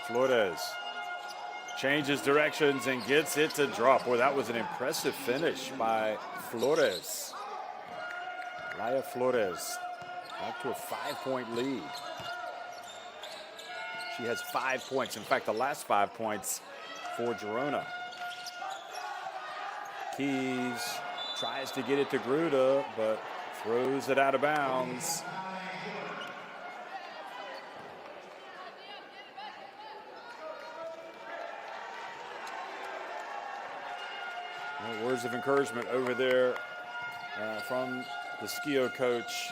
Flores changes directions and gets it to drop. Boy, that was an impressive finish by Flores. Laya Flores back to a 5-point lead. She has 5 points. In fact, the last 5 points for Girona. Keys tries to get it to Gruda, but throws it out of bounds. Words of encouragement over there from the Schio coach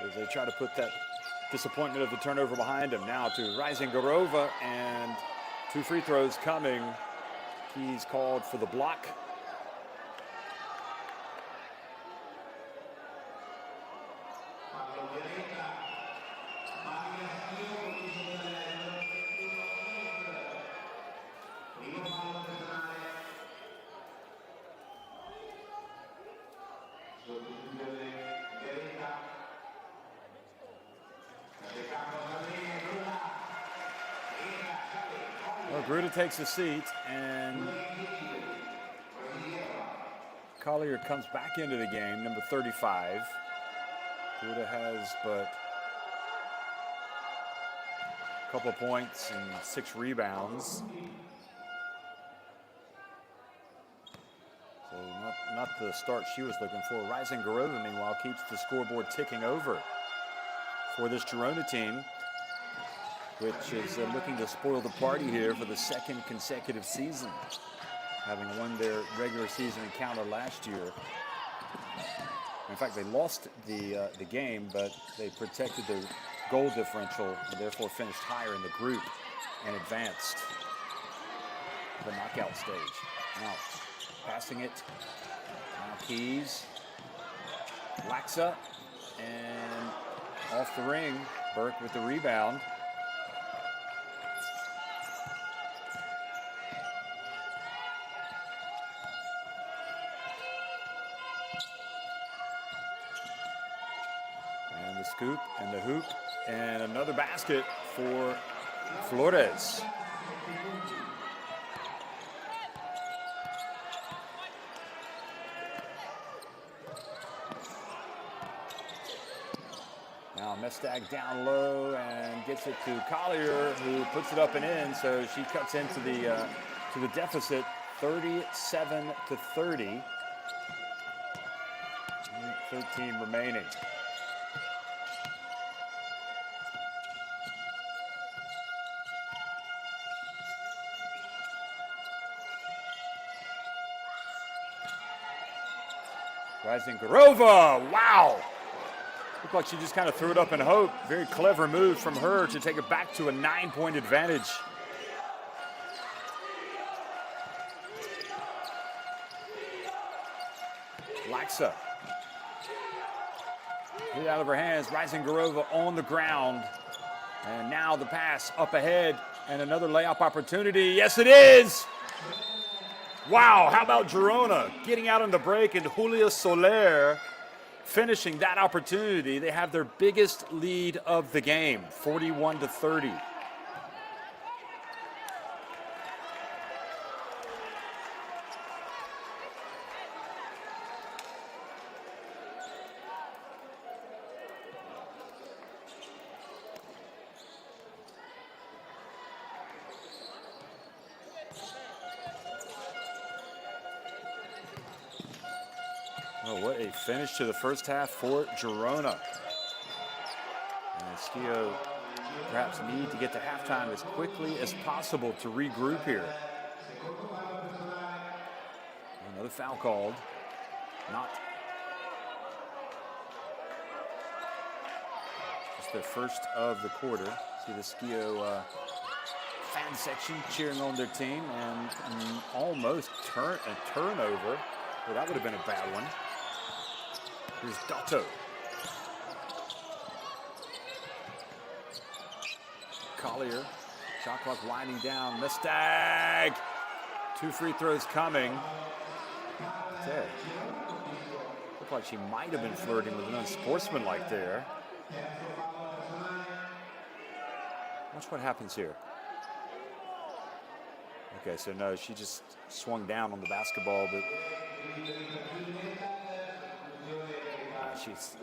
as they try to put that disappointment of the turnover behind him. Now to Rising Garova, and 2 free throws coming. Keys called for the block. Well, Gruda takes a seat, and Collier comes back into the game, number 35. Gruda has but a couple of points and 6 rebounds. So not the start she was looking for. Rising Garova, meanwhile, keeps the scoreboard ticking over for this Girona team, which is looking to spoil the party here for the 2nd consecutive season, having won their regular season encounter last year. In fact, they lost the game, but they protected the goal differential and therefore finished higher in the group and advanced to the knockout stage. Now, passing it. Now Keys. Laxa. And off the ring. Burke with the rebound. And the scoop and the hoop. And another basket for Flores. Now Mestag down low and gets it to Collier, who puts it up and in. So she cuts into the deficit, 37-30. 13 remaining. Rising Garova, wow! Looked like she just kind of threw it up in hope. Very clever move from her to take it back to a 9-point advantage. Laxa. Get it out of her hands. Rising Garova on the ground. And now the pass up ahead and another layup opportunity. Yes, it is! Wow, how about Girona getting out on the break and Julia Soler finishing that opportunity. They have their biggest lead of the game, 41-30. Oh, what a finish to the first half for Girona. And Schio perhaps need to get to halftime as quickly as possible to regroup here. Another foul called. Not just their first of the quarter. See the Schio fan section cheering on their team, and almost a turnover. Well, that would have been a bad one. Here's Dotto. Collier, shot clock winding down. Mestag, 2 free throws coming. Okay. Looked like she might have been flirting with an unsportsmanlike there. Watch what happens here. Okay, so no, she just swung down on the basketball, but she's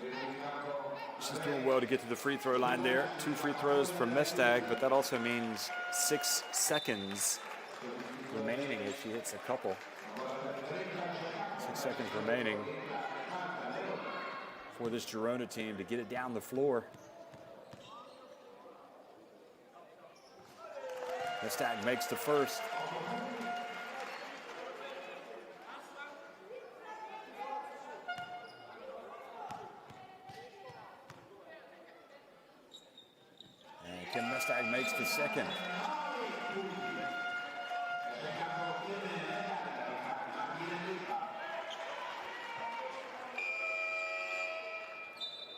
doing well to get to the free throw line there. 2 free throws from Mestag, but that also means 6 seconds remaining if she hits a couple. 6 seconds remaining for this Girona team to get it down the floor. Mestag makes the first. And Mestag makes the second.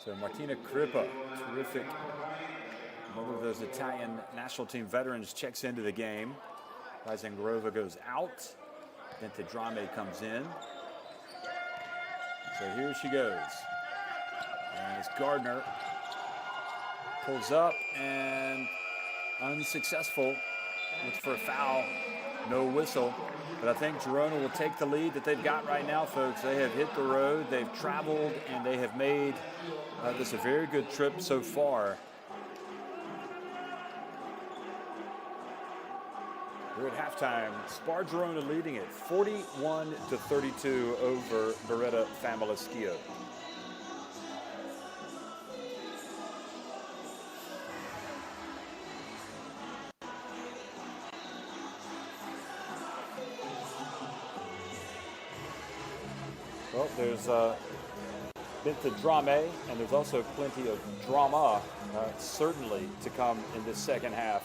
So Martina Crippa, terrific. One of those Italian national team veterans checks into the game. Rising Garova goes out. Bente Drame comes in. So here she goes. And it's Gardner. Pulls up and unsuccessful. Looks for a foul. No whistle. But I think Girona will take the lead that they've got right now, folks. They have hit the road. They've traveled, and they have made this a very good trip so far. We're at halftime. Spar Girona leading it 41-32 over Beretta Famila Schio. Well, there's Bente Drame, and there's also plenty of drama, certainly, to come in this second half.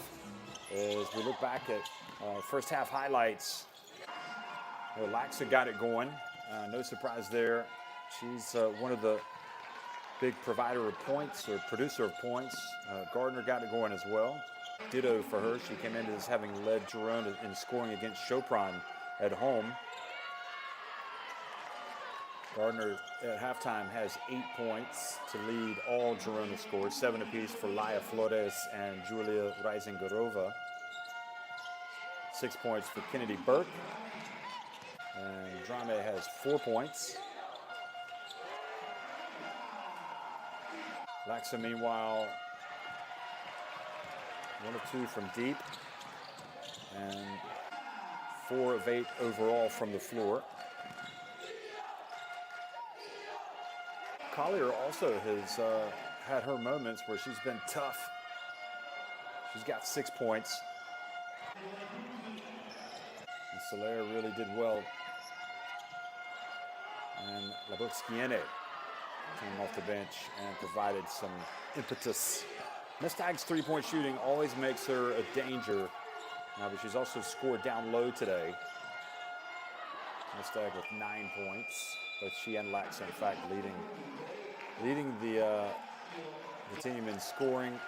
As we look back at first half highlights, Laxa got it going. No surprise there. She's one of the big provider of points, or producer of points. Gardner got it going as well. Ditto for her. She came into this having led Girona in scoring against Chopron at home. Gardner at halftime has 8 points to lead all Girona scores, 7 apiece for Laia Flores and Julia Rising Garova. 6 points for Kennedy Burke. And Drame has 4 points. Laxa, meanwhile, 1 of 2 from deep, and 4 of 8 overall from the floor. Collier also has had her moments where she's been tough. She's got 6 points. And Soler really did well. And Labotskiene came off the bench and provided some impetus. Mestag's three-point shooting always makes her a danger. But she's also scored down low today. Mestag with 9 points, both she and Laxa, in fact, leading the team in scoring.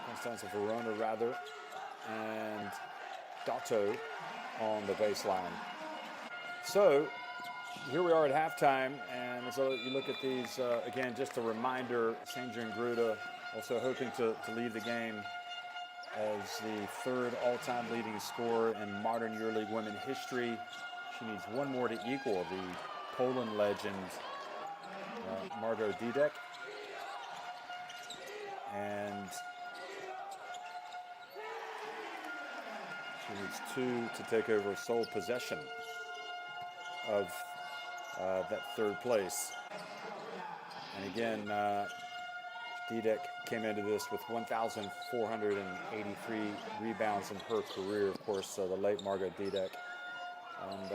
Constanza Verona, rather, and Dotto on the baseline. So here we are at halftime, and so you look at these, again, just a reminder, Sandra Gruda also hoping to leave the game as the 3rd all-time leading scorer in modern EuroLeague women history. She needs 1 more to equal the Poland legend, Margot Didek. And she needs 2 to take over sole possession of that 3rd place. And again, Didek came into this with 1,483 rebounds in her career. Of course, the late Margot Didek. And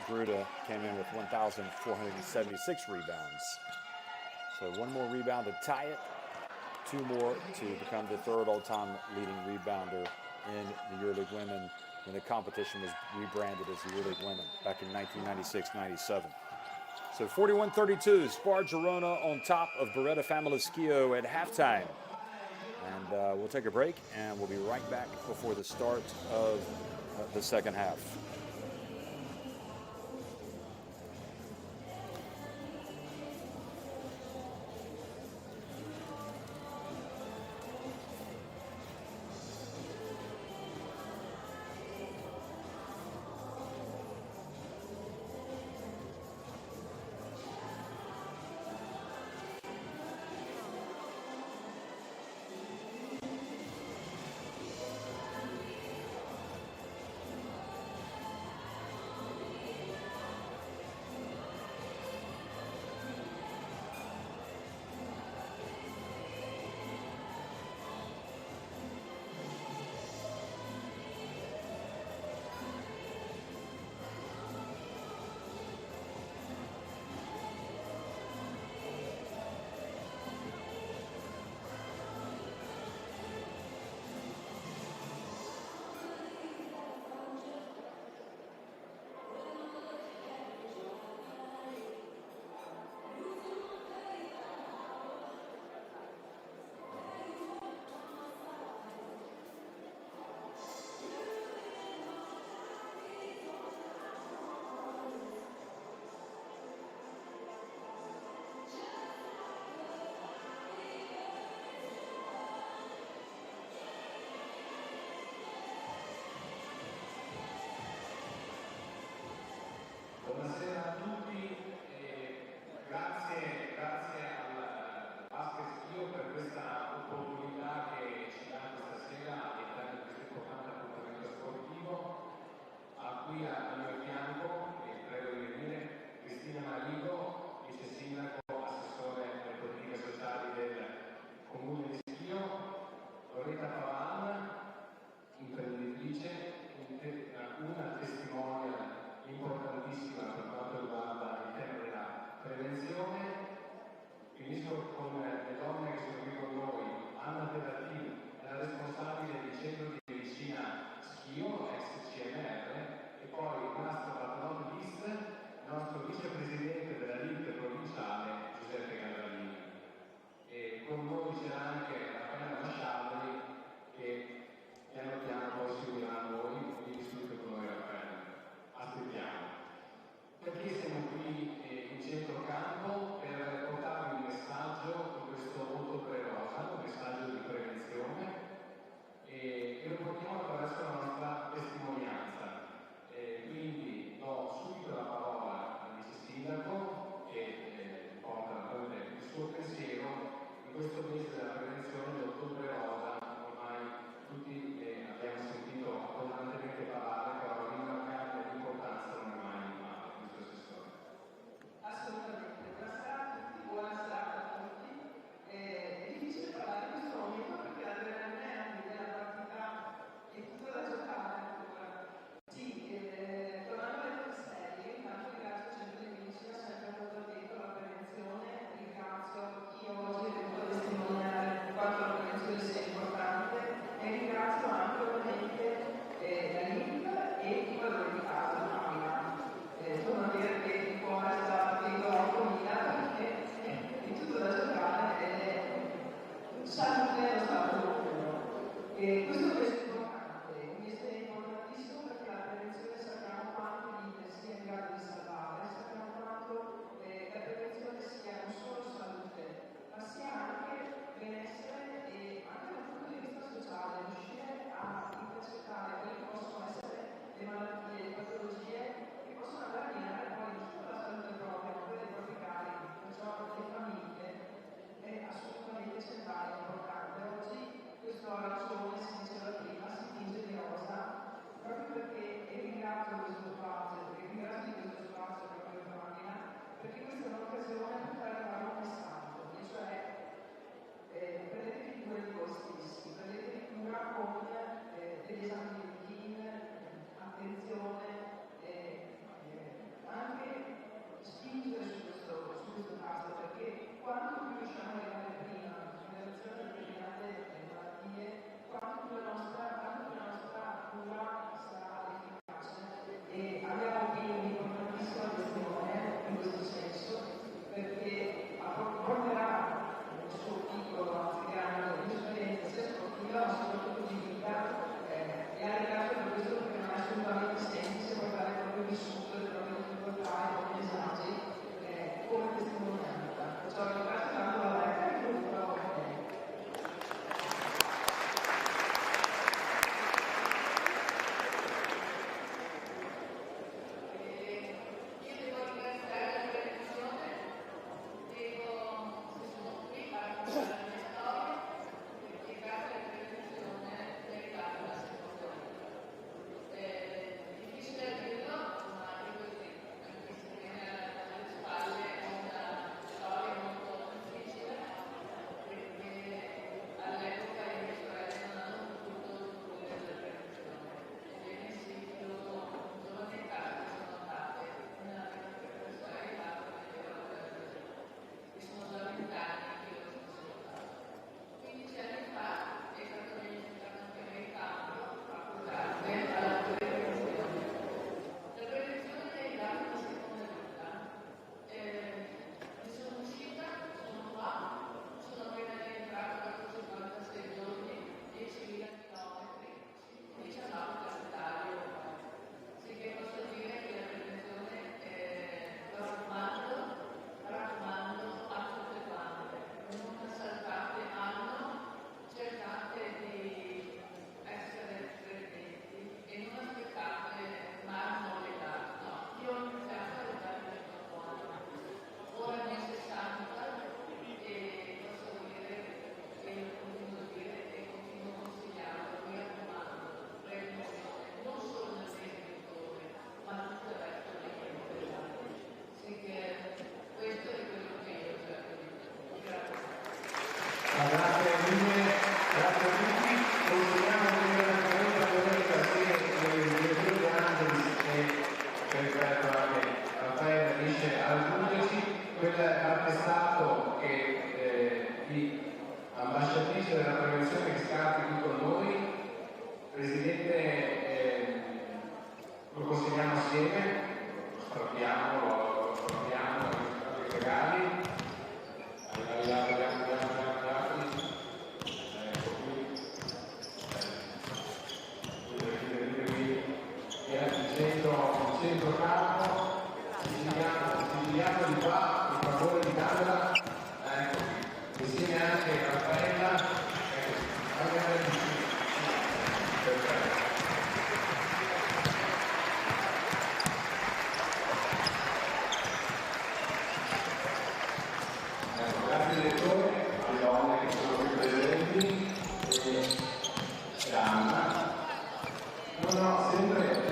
Gruda came in with 1,476 rebounds. So 1 more rebound to tie it, 2 more to become the 3rd all-time leading rebounder in the EuroLeague women when the competition was rebranded as the EuroLeague women back in 1996-97. So 41-32, Spar Girona on top of Beretta Famila Schio at halftime. And we'll take a break, and we'll be right back before the start of the second half. Buonasera a tutti e grazie al Basket Schio per questa opportunità che ci dà questa sera all'interno di questo importante appuntamento sportivo. Qui al mio fianco, e prego di venire, Cristina Marigo, vice sindaco, assessore alle politiche sociali del Comune di Schio, Loretta Pavan, imprenditrice, una testimone importantissima per quanto riguarda il tema della prevenzione. Finisco con le donne che sono qui con noi. Anna Pedati è la responsabile del centro di medicina Schio, ex CNR, e poi centrocampo, Siciliano di qua, in favore di camera, insieme anche Raffaella, grazie direttore, alle donne che sono qui presenti, e Anna. No, sempre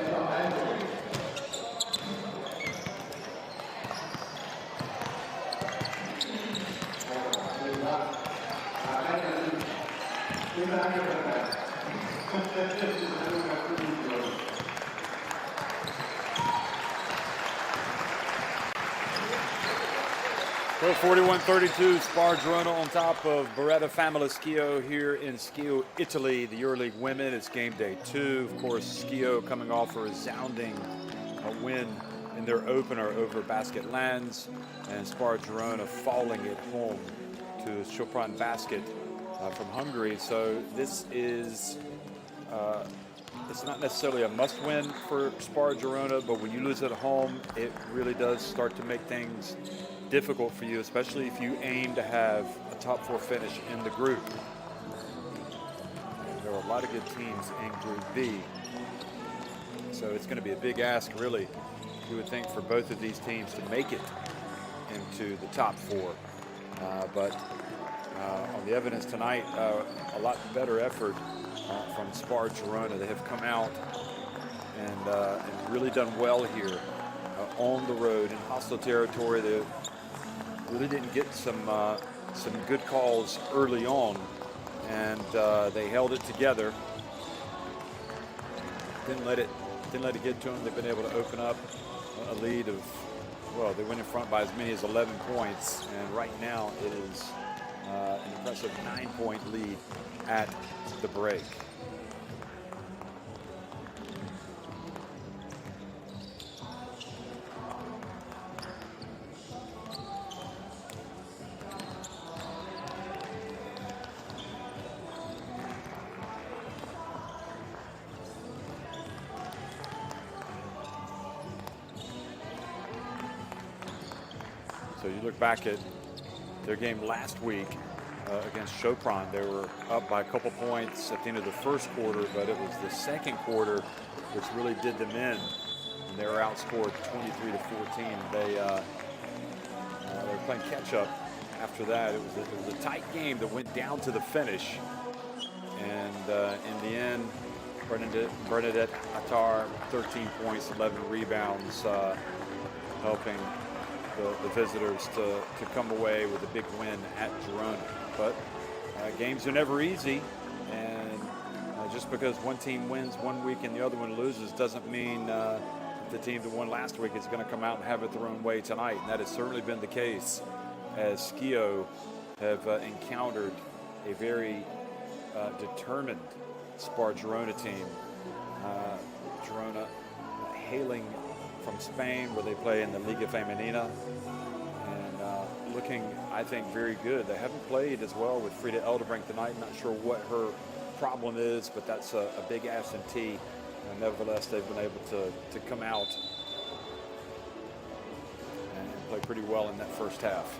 So 41-32, Spar Girona on top of Beretta Famila Schio here in Schio, Italy, the EuroLeague women. It's game day 2. Of course, Schio coming off a resounding win in their opener over Basket Lands, and Spar Girona falling at home to Sopron Basket from Hungary. So this is it's not necessarily a must-win for Spar Girona, but when you lose at home, it really does start to make things difficult for you, especially if you aim to have a top 4 finish in the group. And there are a lot of good teams in Group B, so it's going to be a big ask, really, you would think, for both of these teams to make it into the top 4. But on the evidence tonight, a lot better effort from Spar Girona. They have come out and really done well here on the road in hostile territory. They really didn't get some good calls early on, and they held it together. Didn't let it get to them. They've been able to open up a lead of, well, they went in front by as many as 11 points, and right now it is an impressive 9-point lead at the break. So you look back at their game last week against Sopron. They were up by a couple points at the end of the first quarter, but it was the second quarter which really did them in. And they were outscored 23-14. They were playing catch-up after that. It was a tight game that went down to the finish. And in the end, Bernadette Attar, 13 points, 11 rebounds, helping the visitors to come away with a big win at Girona. But games are never easy, and just because one team wins one week and the other one loses doesn't mean the team that won last week is going to come out and have it their own way tonight. And that has certainly been the case, as Schio have encountered a very determined Spar Girona team. Girona hailing from Spain, where they play in the Liga Femenina, and looking, I think, very good. They haven't played as well with Frida Eldebrink tonight. Not sure what her problem is, but that's a big absentee. Nevertheless, they've been able to come out and play pretty well in that first half.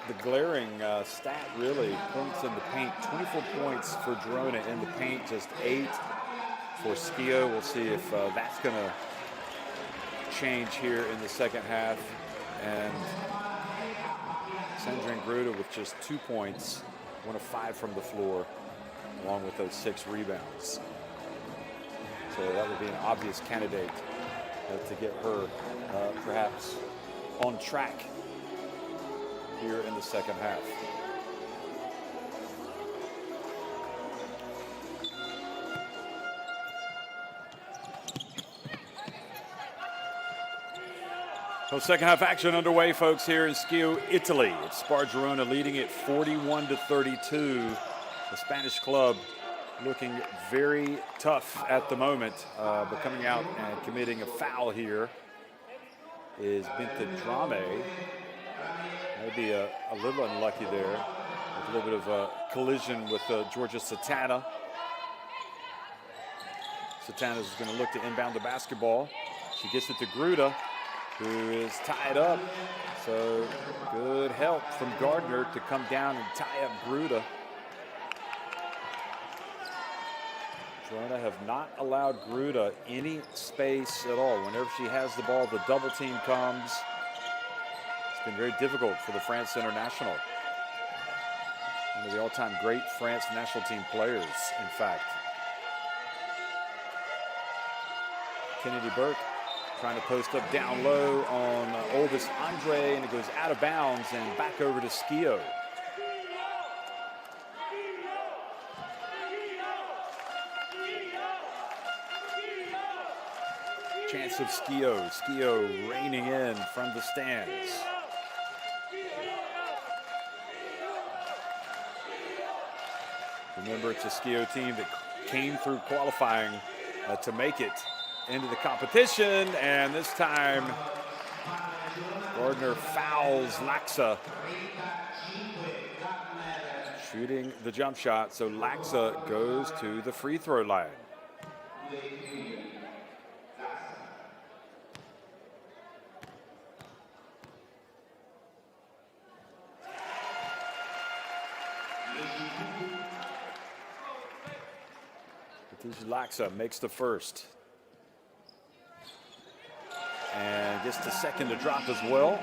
The glaring stat, really, points in the paint. 24 points for Girona in the paint, just 8 for Schio. We'll see if that's going to change here in the second half. And Sandrine Gruda with just 2 points, 1 of 5 from the floor, along with those 6 rebounds. So that would be an obvious candidate to get her perhaps on track here in the second half. Well, second half action underway, folks, here in Schio, Italy. It's Spar Girona leading it 41-32. The Spanish club looking very tough at the moment, but coming out and committing a foul here is Drame. Maybe a little unlucky there, with a little bit of a collision with Georgia Satana. Satana is going to look to inbound the basketball. She gets it to Gruda, who is tied up. So good help from Gardner to come down and tie up Gruda. Girona have not allowed Gruda any space at all. Whenever she has the ball, the double team comes. It's been very difficult for the France international. One of the all-time great France national team players, in fact. Kennedy Burke trying to post up down low on Oldest Andre, and it goes out of bounds and back over to Schio. Chance of Schio. Schio reining in from the stands. Remember, it's a Schio team that came through qualifying to make it into the competition, and this time Gardner fouls Laxa, shooting the jump shot, so Laxa goes to the free throw line. Laxa makes the first and gets the second to drop as well.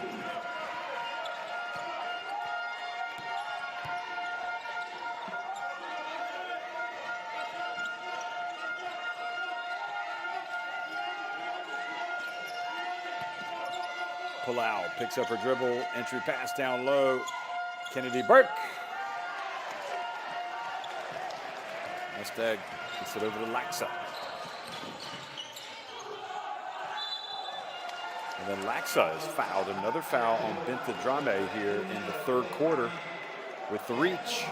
Palau picks up her dribble, entry pass down low. Kennedy Burke. Mustang gets it over to Laxa. And then Laxa is fouled. Another foul on Binta Drame here in the third quarter with the reach.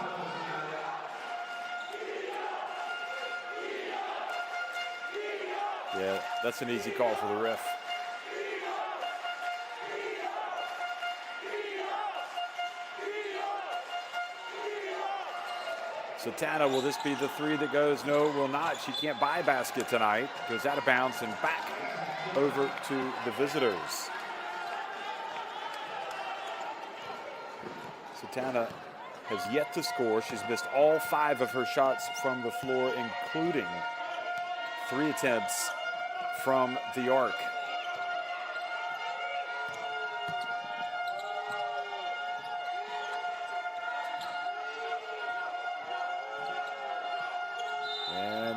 Yeah, that's an easy call for the ref. Satana, will this be the three that goes? No, will not. She can't buy a basket tonight. Goes out of bounds and back over to the visitors. Satana has yet to score. She's missed all 5 of her shots from the floor, including 3 attempts from the arc.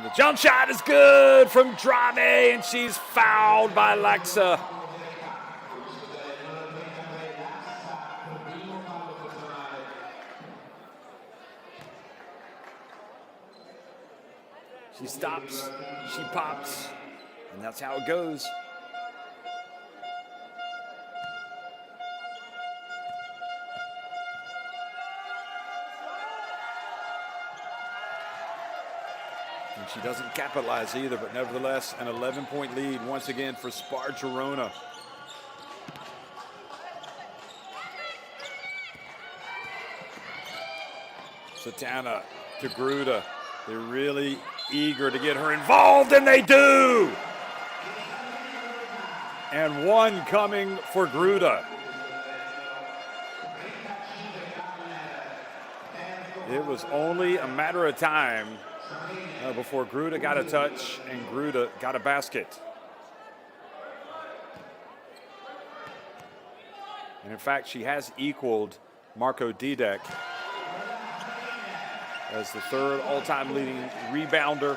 The jump shot is good from Drame, and she's fouled by Laxa. She stops, she pops, and that's how it goes. And she doesn't capitalize either, but nevertheless, an 11-point lead once again for Spar Girona. Satana to Gruda. They're really eager to get her involved, and they do! And one coming for Gruda. It was only a matter of time before Gruda got a touch and Gruda got a basket. And in fact, she has equaled Marco Didek as the third all-time leading rebounder.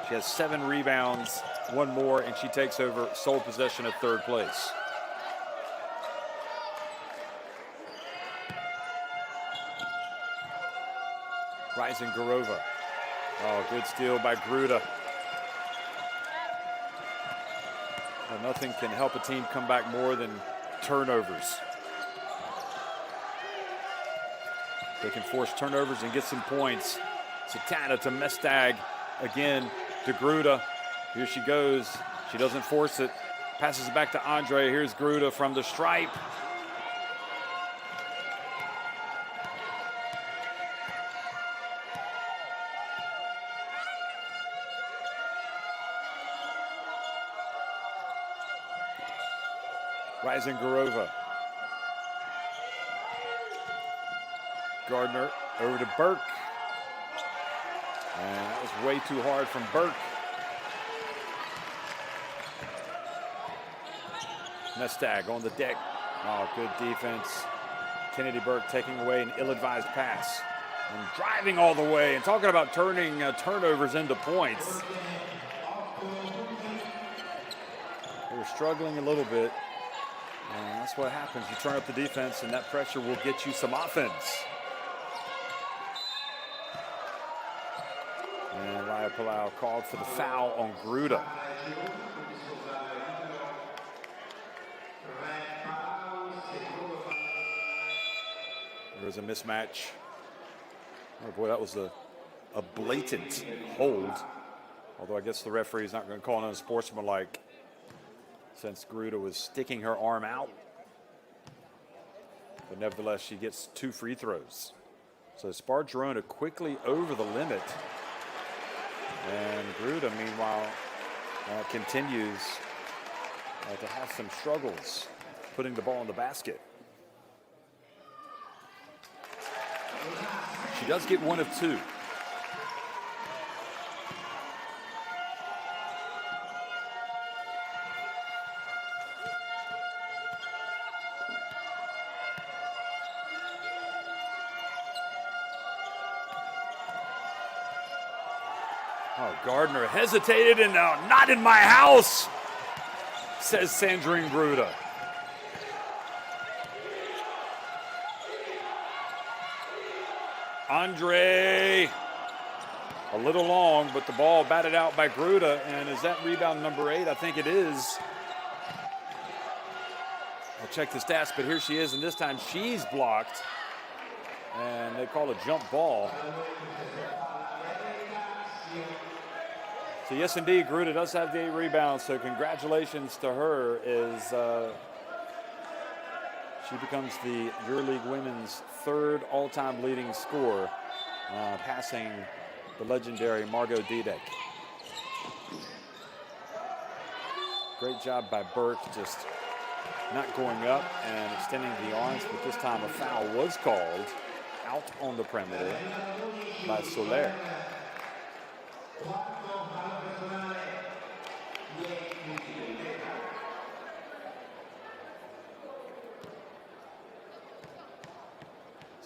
She has 7 rebounds, 1 more, and she takes over sole possession of third place. Rising Garova. Oh, good steal by Gruda. Well, nothing can help a team come back more than turnovers. They can force turnovers and get some points. Satana to Mestag. Again, to Gruda. Here she goes. She doesn't force it. Passes it back to Andre. Here's Gruda from the stripe. Rising Garova. Gardner over to Burke. And that was way too hard from Burke. Mestag on the deck. Oh, good defense. Kennedy Burke taking away an ill-advised pass and driving all the way and talking about turning turnovers into points. They were struggling a little bit, and that's what happens. You turn up the defense, and that pressure will get you some offense. And Laya Palau called for the foul on Gruda. There's a mismatch. Oh boy, that was a blatant hold. Although I guess the referee's not going to call it unsportsmanlike since Gruda was sticking her arm out. But nevertheless, she gets 2 free throws. So Spar Girona quickly over the limit. And Gruda, meanwhile, continues to have some struggles putting the ball in the basket. She does get 1 of 2. Oh, Gardner hesitated and now not in my house, says Sandrine Gruda. Andre, a little long, but the ball batted out by Gruda. And is that rebound number 8? I think it is. I'll check the stats, but here she is, and this time she's blocked. And they call a jump ball. So yes, indeed, Gruda does have the 8 rebounds, so congratulations to her as she becomes the EuroLeague women's 3rd all-time leading scorer, passing the legendary Margot Didek. Great job by Burke, just not going up and extending the arms, but this time a foul was called out on the perimeter by Soler.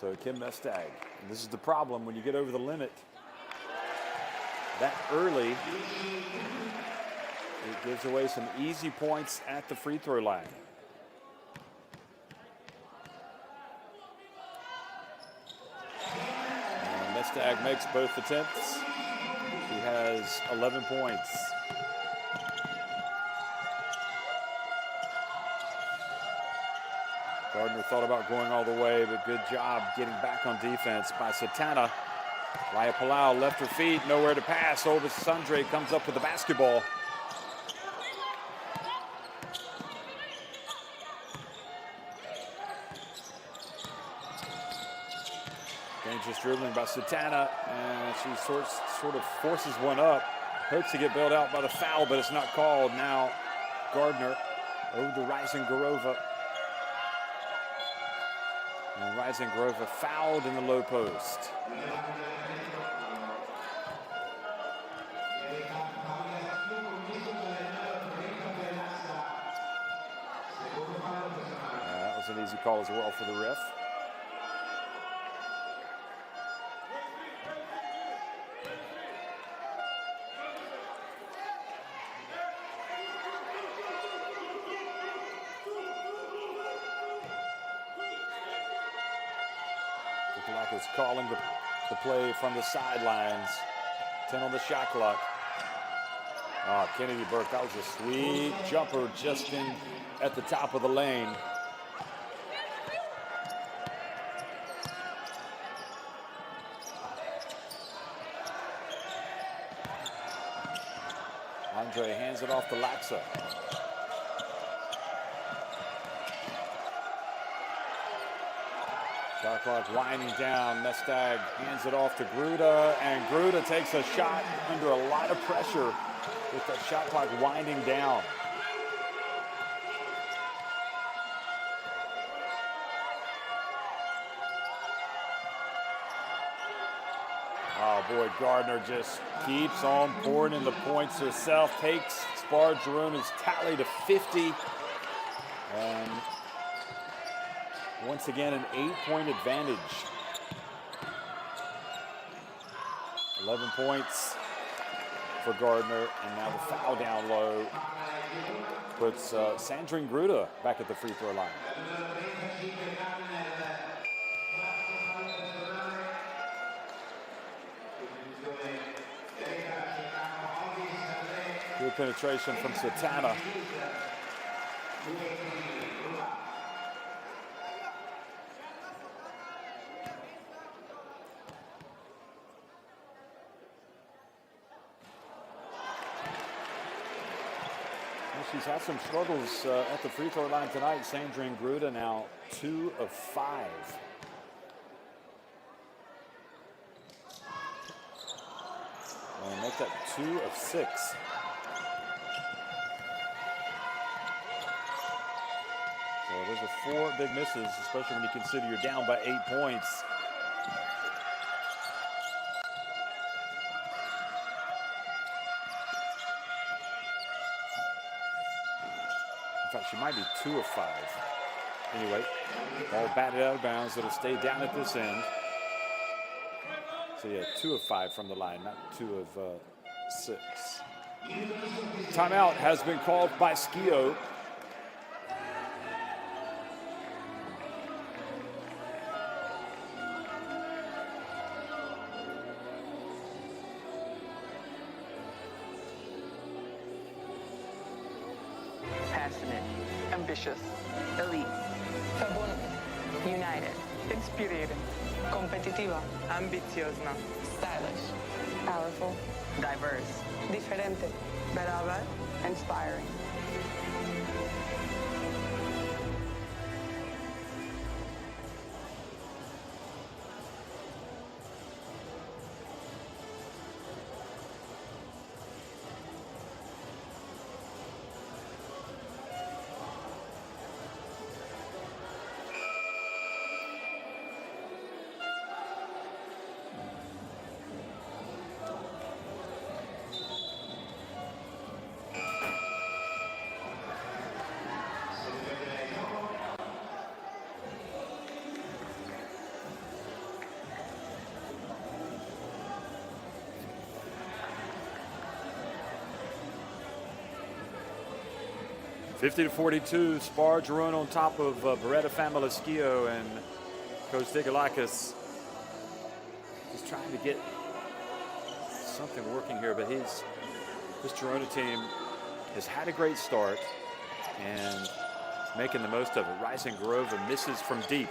So Kim Mestag, and this is the problem when you get over the limit that early, it gives away some easy points at the free throw line. And Mestag makes both attempts. She has 11 points. Gardner thought about going all the way, but good job getting back on defense by Satana. Laya Palau left her feet, nowhere to pass. Olvis Sandre comes up with the basketball. Dangerous dribbling by Satana, and she sort of forces one up. Hopes to get bailed out by the foul, but it's not called. Now Gardner over to Rising Garova. And Rising Grova fouled in the low post. That was an easy call as well for the ref. Is calling the play from the sidelines. 10 on the shot clock. Kennedy Burke, that was a sweet jumper just in at the top of the lane. Andre hands it off to Laxa. Shot clock winding down. Mestag hands it off to Gruda, and Gruda takes a shot under a lot of pressure with that shot clock winding down. Oh boy, Gardner just keeps on pouring in the points herself, takes Spar Girona's tally to 50, and once again an 8-point advantage. 11 points for Gardner, and now the foul down low puts Sandrine Gruda back at the free throw line. Good penetration from Satana. She's had some struggles at the free throw line tonight. Sandrine Gruda now 2 of 5. And make that 2 of 6. So those are 4 big misses, especially when you consider you're down by 8 points. In fact, she might be 2 of 5. Anyway, ball batted out of bounds. It'll stay down at this end. So yeah, 2 of 5 from the line, not 2 of 6. Timeout has been called by Schio. Passionate, ambitious, elite, sabon, united, inspirating, competitiva, ambiciosa, stylish, powerful, diverse, diferente, beretta, inspiring. (50-42), Spar Girona on top of Beretta Famila Schio, and Coach Digalakis is trying to get something working here, but this Girona team has had a great start and making the most of it. Rising Grove misses from deep.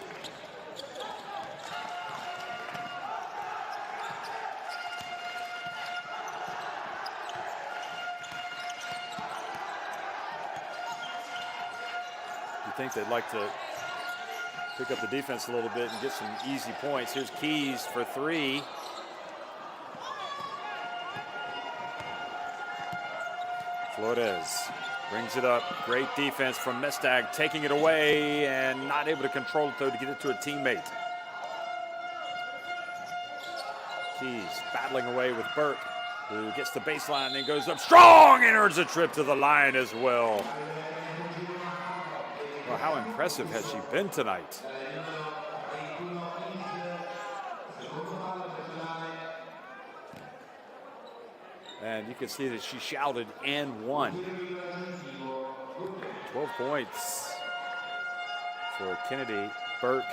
I think they'd like to pick up the defense a little bit and get some easy points. Here's Keys for 3. Flores brings it up. Great defense from Mestag, taking it away and not able to control it, though, to get it to a teammate. Keys battling away with Burke, who gets the baseline and then goes up strong and earns a trip to the line as well. Well, how impressive has she been tonight? And you can see that she shouted and won. 12 points for Kennedy Burke.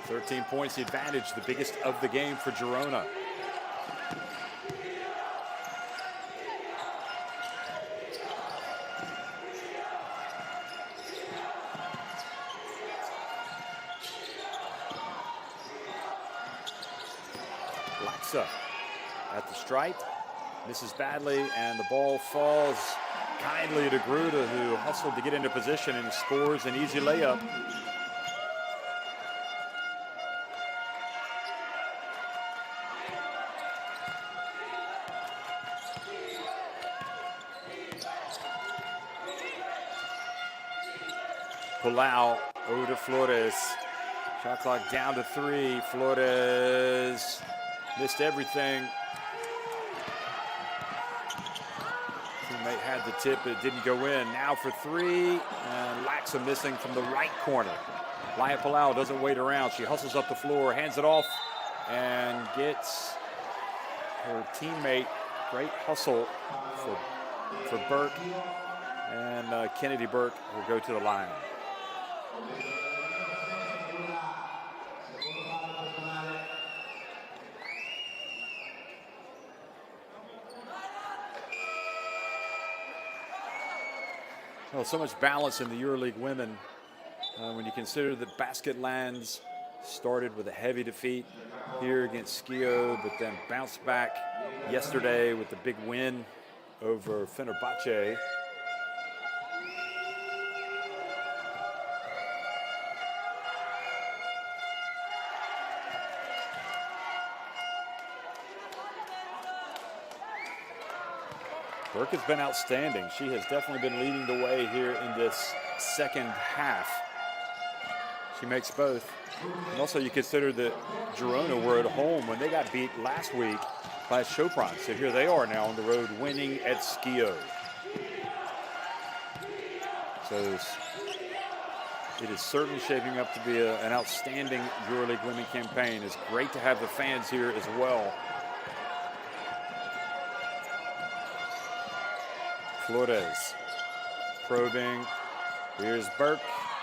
13 points the advantage, the biggest of the game for Girona. At the stripe, misses badly, and the ball falls kindly to Gruda, who hustled to get into position and scores an easy layup. Palau over to Flores. Shot clock down to 3. Flores missed everything. Teammate had the tip, but it didn't go in. Now for 3, and Laxa missing from the right corner. Laya Palau doesn't wait around. She hustles up the floor, hands it off, and gets her teammate. Great hustle for Burke, and Kennedy Burke will go to the line. Well, so much balance in the EuroLeague women when you consider that Basketlands started with a heavy defeat here against Schio, but then bounced back yesterday with the big win over Fenerbahce. Burke has been outstanding. She has definitely been leading the way here in this second half. She makes both. And also you consider that Girona were at home when they got beat last week by Chopron. So here they are now on the road winning at Schio. So it is certainly shaping up to be an outstanding EuroLeague women campaign. It's great to have the fans here as well. Flores probing. Here's Burke,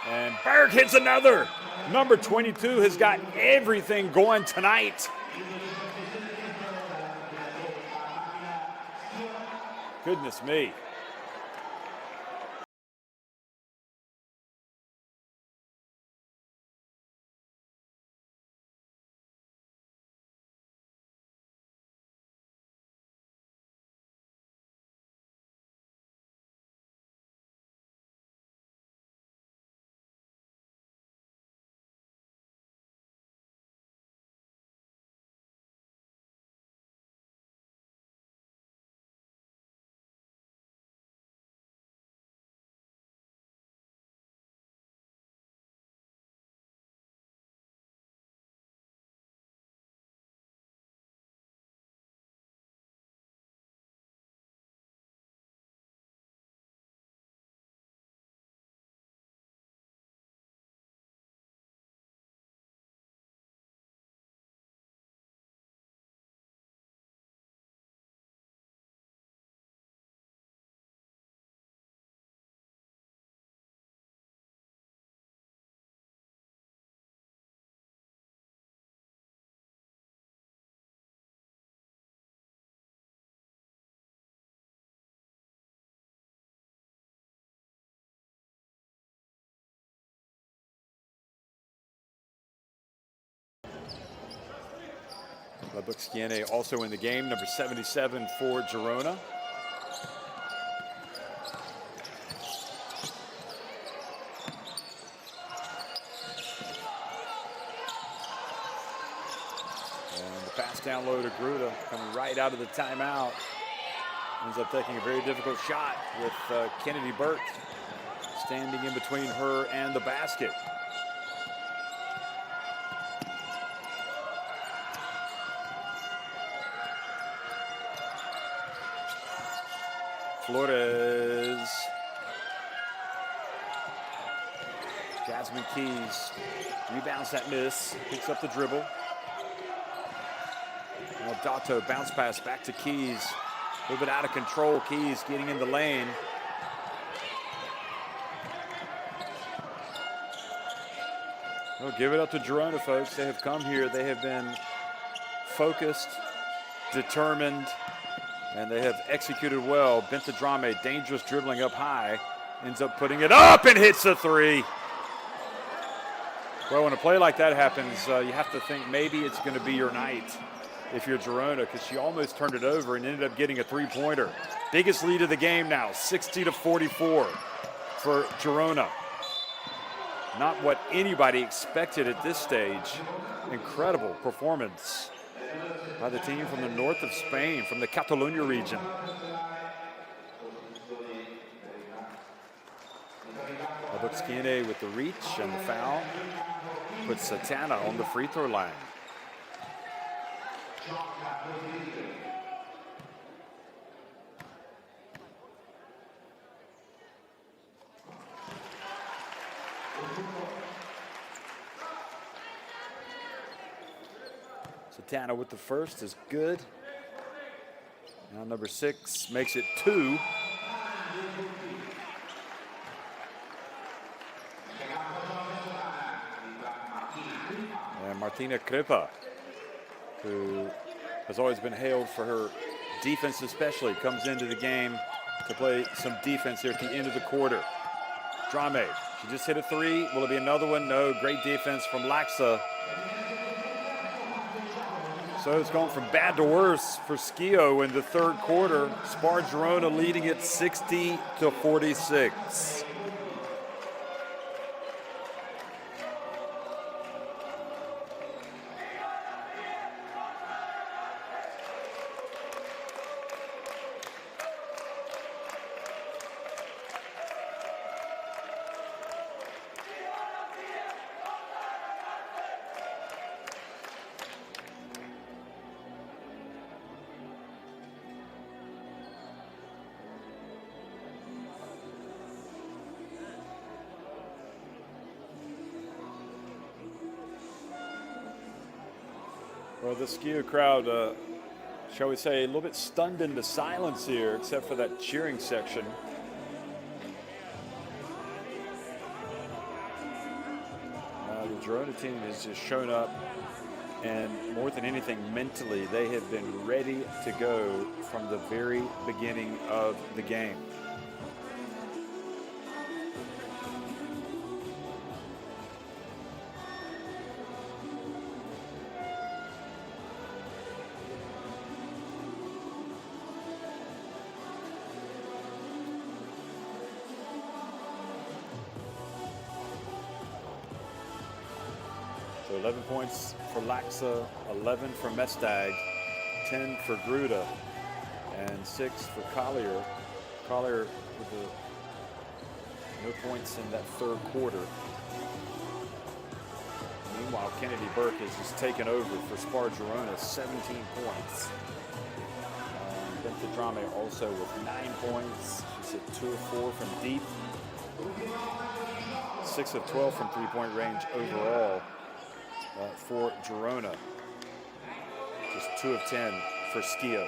and Burke hits another. Number 22 has got everything going tonight. Goodness me. Buxkiene also in the game, number 77 for Girona. And the pass down low to Gruda, coming right out of the timeout. Ends up taking a very difficult shot with Kennedy Burke standing in between her and the basket. Flores. Jasmine Keys rebounds that miss, picks up the dribble. Now Dato bounce pass back to Keys. A little bit out of control. Keys getting in the lane. Well, give it up to Girona, folks. They have come here. They have been focused, determined, and they have executed well. Bentedrame, dangerous dribbling up high, ends up putting it up and hits a three. Well, when a play like that happens, you have to think maybe it's going to be your night if you're Girona, because she almost turned it over and ended up getting a three-pointer. Biggest lead of the game now, 60-44 for Girona. Not what anybody expected at this stage. Incredible performance by the team from the north of Spain, from the Catalonia region. Abukskiene with the reach and the foul puts Satana on the free throw line. Satana with the first is good. Now number 6 makes it 2. And Martina Kripa, who has always been hailed for her defense especially, comes into the game to play some defense here at the end of the quarter. Drame, she just hit a 3. Will it be another one? No, great defense from Laxa. So it's gone from bad to worse for Schio in the third quarter. Spar Girona leading it 60-46. Well, the Schio crowd, shall we say, a little bit stunned into silence here, except for that cheering section. The Girona team has just shown up, and more than anything, mentally, they have been ready to go from the very beginning of the game. So 11 points for Laxa, 11 for Mestag, 10 for Gruda, and 6 for Collier. Collier with no points in that third quarter. Meanwhile, Kennedy Burke has just taken over for Spar Girona, 17 points. Bentedrame also with 9 points. She's hit 2 of 4 from deep. 6 of 12 from three-point range overall. For Girona, just 2 of 10 for Schio.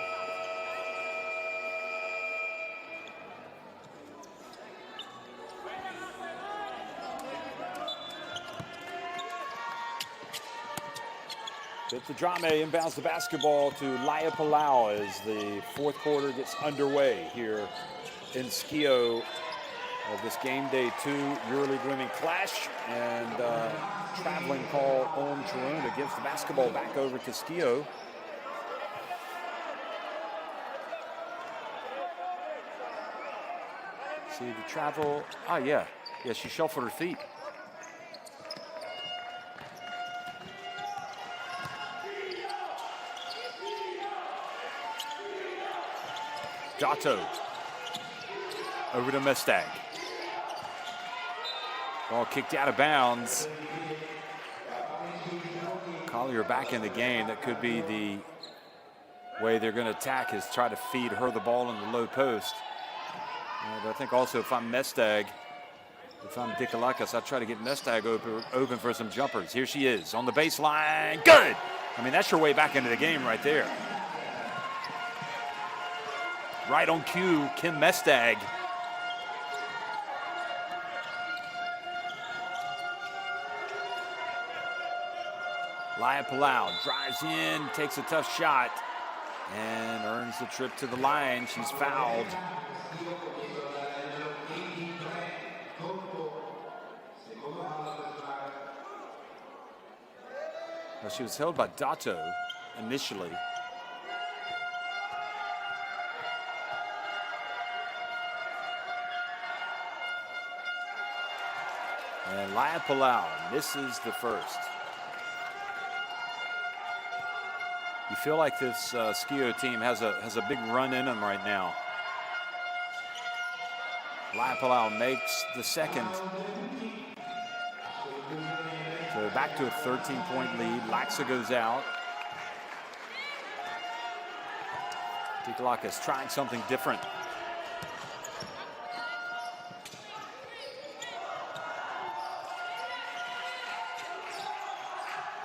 Bentedrame inbounds the basketball to Laia Palau as the fourth quarter gets underway here in Schio. This game day 2 EuroLeague women clash, and traveling call on Girona gives the basketball back over to Schio. See the travel. Yeah, she shuffled her feet. Gatto over to Mestag. Ball kicked out of bounds. Collier back in the game. That could be the way they're going to attack, is try to feed her the ball in the low post. But I think also if I'm Mestag, if I'm Dikalakis, I try to get Mestag open for some jumpers. Here she is on the baseline. Good! I mean, that's your way back into the game right there. Right on cue, Kim Mestag. Laia Palau drives in, takes a tough shot, and earns the trip to the line. She's fouled. Well, she was held by Dato initially. And Laia Palau misses the first. You feel like this Schio team has a big run in them right now. Laia Palau makes the second. So back to a 13-point lead. Laxa goes out. Tikalaka's trying something different.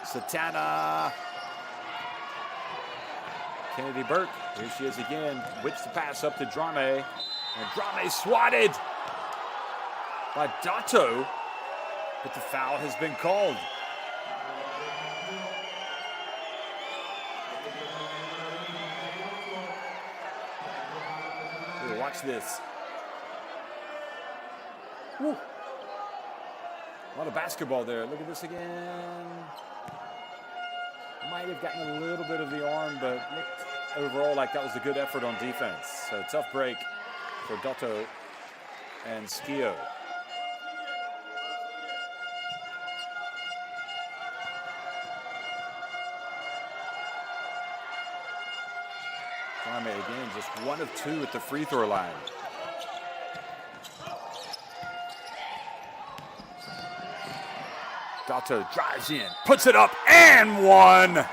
Satana. Kennedy Burke, here she is again, whips the pass up to Drame, and Drame swatted by Dato, but the foul has been called. Here, watch this. Woo. A lot of basketball there. Look at this again. Might have gotten a little bit of the arm, but looked overall like that was a good effort on defense. So tough break for Dato and Schio. Drame again, just 1 of 2 at the free throw line. Dato drives in, puts it up, and one.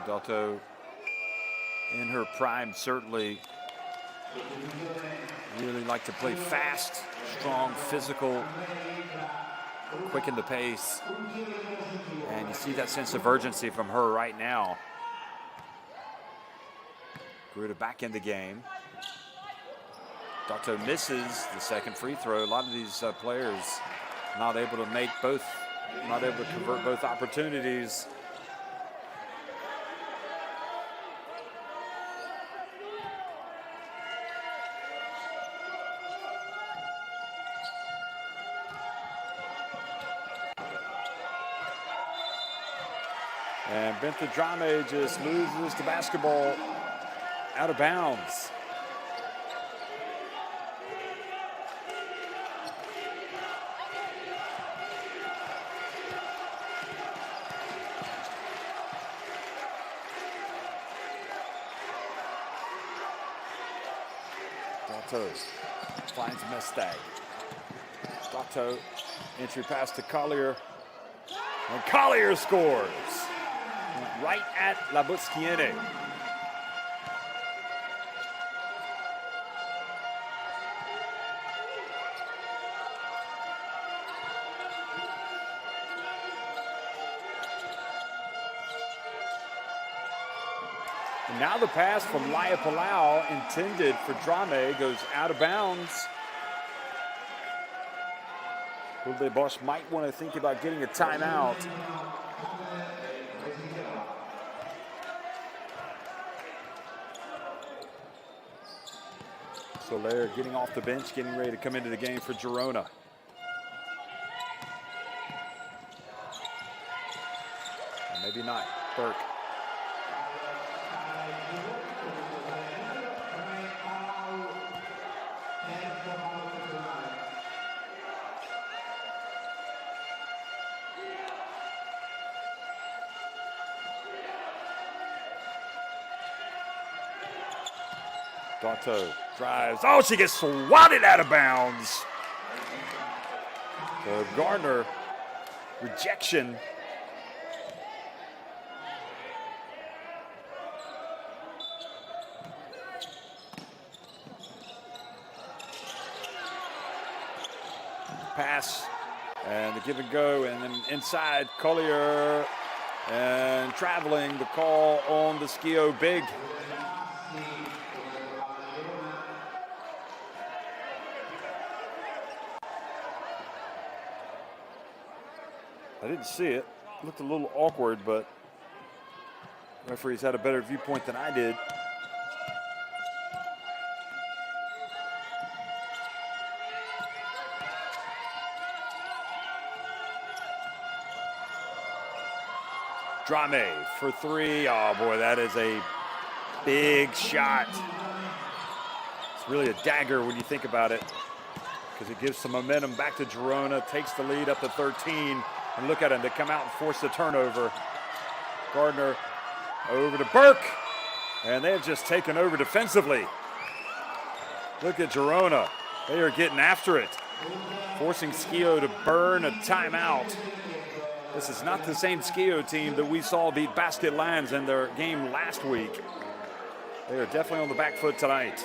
Dato in her prime certainly really like to play fast, strong, physical, quicken the pace. And you see that sense of urgency from her right now. Gruda back in the game. Dato misses the second free throw. A lot of these players not able to make both, not able to convert both opportunities. And Bintha Drame just loses the basketball out of bounds. Dato finds Mestag. Dato entry pass to Collier. And Collier scores. Right at Labutskiene. And now the pass from Laia Palau intended for Drame goes out of bounds. Hulde Bosch might want to think about getting a timeout. Soler getting off the bench, getting ready to come into the game for Girona. Or maybe not. Burke. Dato drives. Oh, she gets swatted out of bounds. So Gardner, rejection. Pass and the give and go, and then inside Collier and traveling, the call on the Schio big. I didn't see it. It looked a little awkward, but referee's had a better viewpoint than I did. Drame for three. Oh boy, that is a big shot. It's really a dagger when you think about it, because it gives some momentum back to Girona, takes the lead up to 13, and look at them, they come out and force the turnover. Gardner over to Burke, and they have just taken over defensively. Look at Girona, they are getting after it, forcing Schio to burn a timeout. This is not the same Schio team that we saw beat Basket Lands in their game last week. They are definitely on the back foot tonight.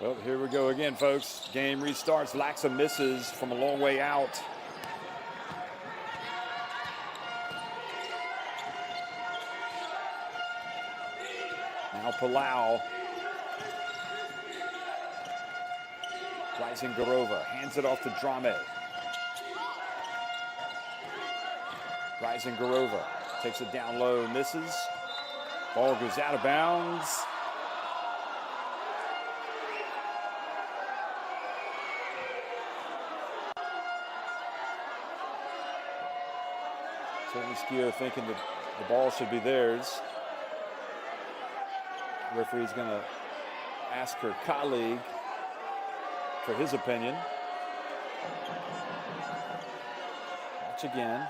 Well, here we go again, folks. Game restarts. Laxa misses from a long way out. Now Palau. Rising Garova hands it off to Drame. Rising Garova takes it down low, misses. Ball goes out of bounds. Certainly Schio thinking that the ball should be theirs. The referee's going to ask her colleague for his opinion. Watch again.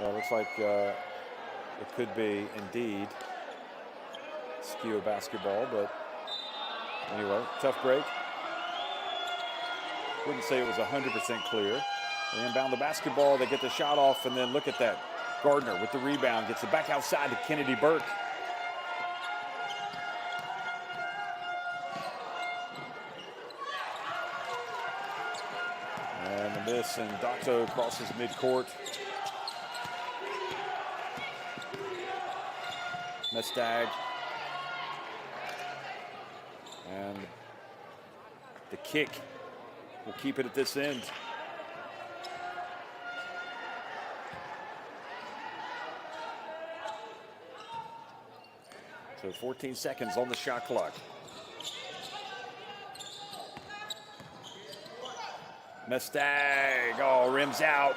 Well, it looks like it could be indeed Schio basketball, but anyway, tough break. Wouldn't say it was 100% clear. They inbound the basketball, they get the shot off, and then look at that. Gardner with the rebound, gets it back outside to Kennedy Burke. And the miss, and Dato crosses midcourt. Mestag. And the kick will keep it at this end. So 14 seconds on the shot clock. Mestag, oh, rims out.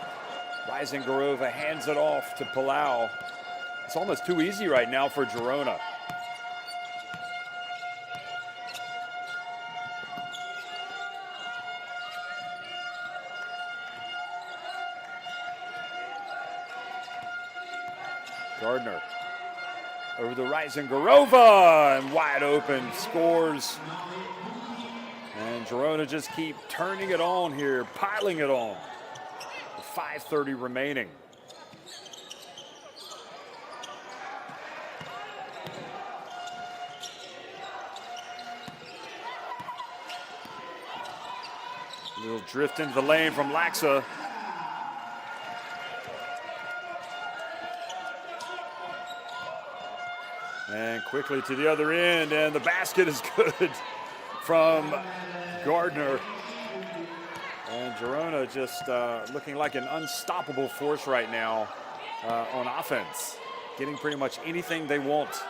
Rising Garova hands it off to Palau. It's almost too easy right now for Girona. Gardner over the Rising Garova, and wide open, scores. And Girona just keep turning it on here, piling it on. 5:30 remaining. Little drift into the lane from Laxa. And quickly to the other end, and the basket is good from Gardner. And Girona just looking like an unstoppable force right now on offense, getting pretty much anything they want.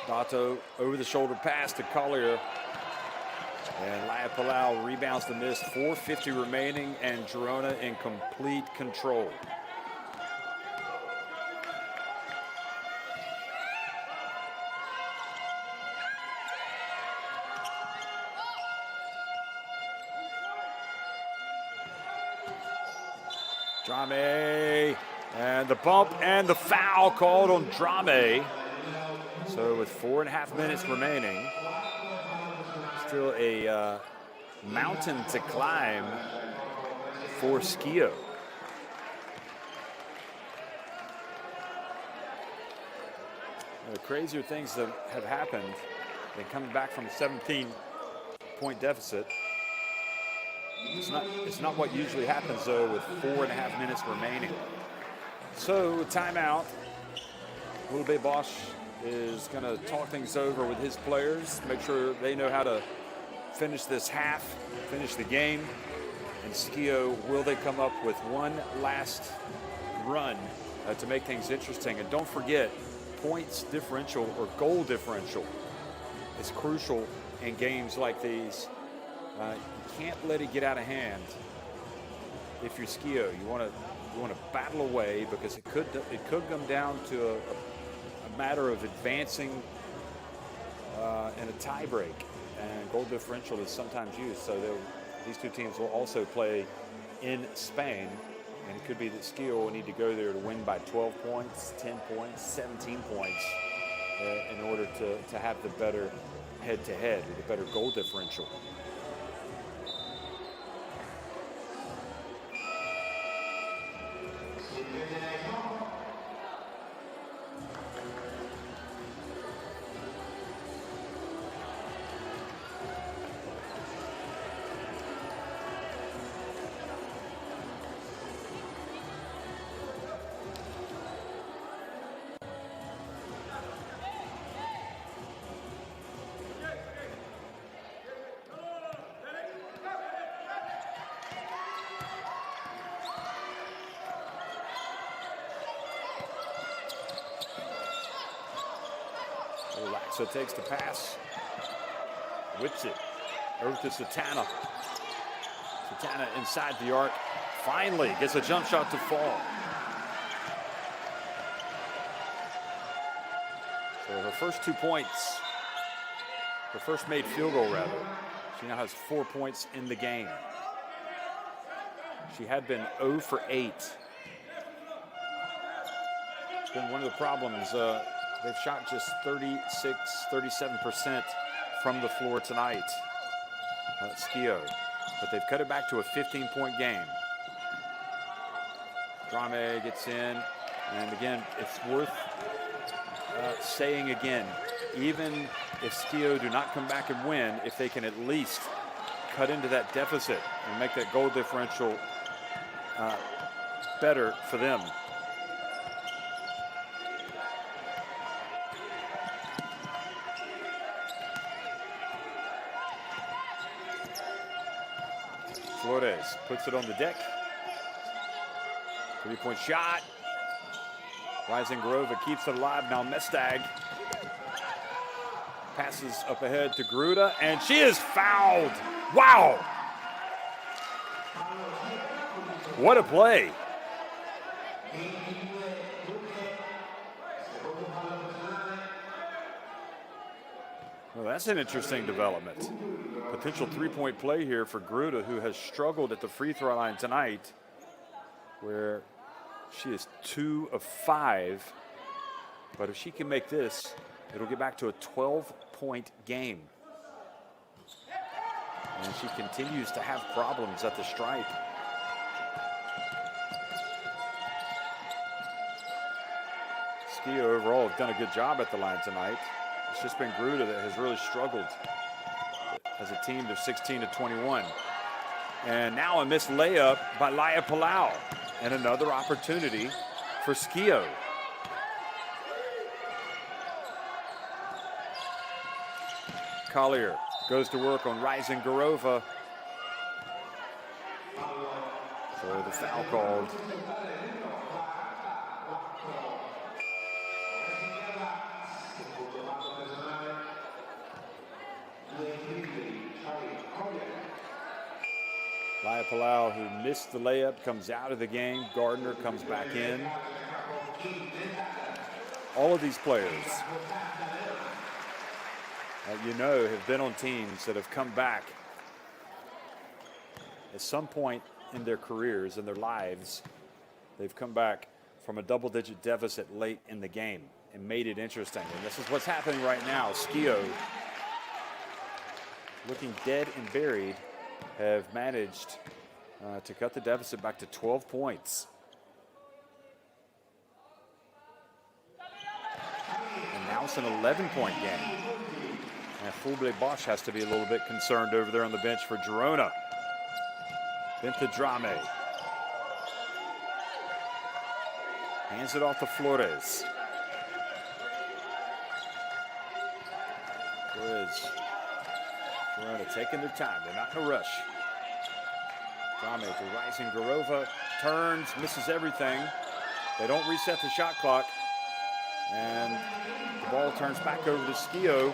Dato over the shoulder pass to Collier. And Laia Palau rebounds the miss. 4:50 remaining, and Girona in complete control. Drame, and the bump and the foul called on Drame. So with 4.5 minutes remaining, still a mountain to climb for Schio. The crazier things that have happened, they coming back from a 17-point deficit. It's not what usually happens, though, with 4.5 minutes remaining. So, timeout. Wilbe Bosch is going to talk things over with his players, make sure they know how to finish this half, finish the game. And Schio, will they come up with one last run to make things interesting? And don't forget, points differential or goal differential is crucial in games like these. You can't let it get out of hand. If you're Schio, you want to battle away, because it could come down to a matter of advancing in a tie break, and goal differential is sometimes used. So these two teams will also play in Spain, and it could be that Schio will need to go there to win by 12 points, 10 points, 17 points in order to have the better head-to-head, with a better goal differential. So takes the pass, whips it over to Satana. Satana inside the arc, finally gets a jump shot to fall. So her first 2 points, her first made field goal rather. She now has 4 points in the game. She had been 0 for 8. It's been one of the problems. They've shot just 37% from the floor tonight, Schio. But they've cut it back to a 15-point game. Drame gets in, and again, it's worth saying again, even if Schio do not come back and win, if they can at least cut into that deficit and make that goal differential better for them. Flores puts it on the deck. 3-point shot. Rising Grova keeps it alive. Now Mestag passes up ahead to Gruda, and she is fouled. Wow! What a play. Well, that's an interesting development. Potential 3-point play here for Gruda, who has struggled at the free throw line tonight, where she is 2 of 5. But if she can make this, it'll get back to a 12-point game. And she continues to have problems at the stripe. Schio overall have done a good job at the line tonight. It's just been Gruda that has really struggled as a team. They're 16-21. And now a missed layup by Laia Palau. And another opportunity for Schio. Collier goes to work on Rising Garova. So the foul called. Laia Palau, who missed the layup, comes out of the game. Gardner comes back in. All of these players, you know, have been on teams that have come back at some point in their careers, in their lives. They've come back from a double-digit deficit late in the game and made it interesting. And this is what's happening right now. Schio, looking dead and buried, have managed to cut the deficit back to 12 points. And now it's an 11-point game. And Fulbe Bosch has to be a little bit concerned over there on the bench for Girona. Benthedrame hands it off to Flores. Girona taking their time. They're not in a rush. Drame to Rising Garova. Turns, misses everything. They don't reset the shot clock. And the ball turns back over to Schio.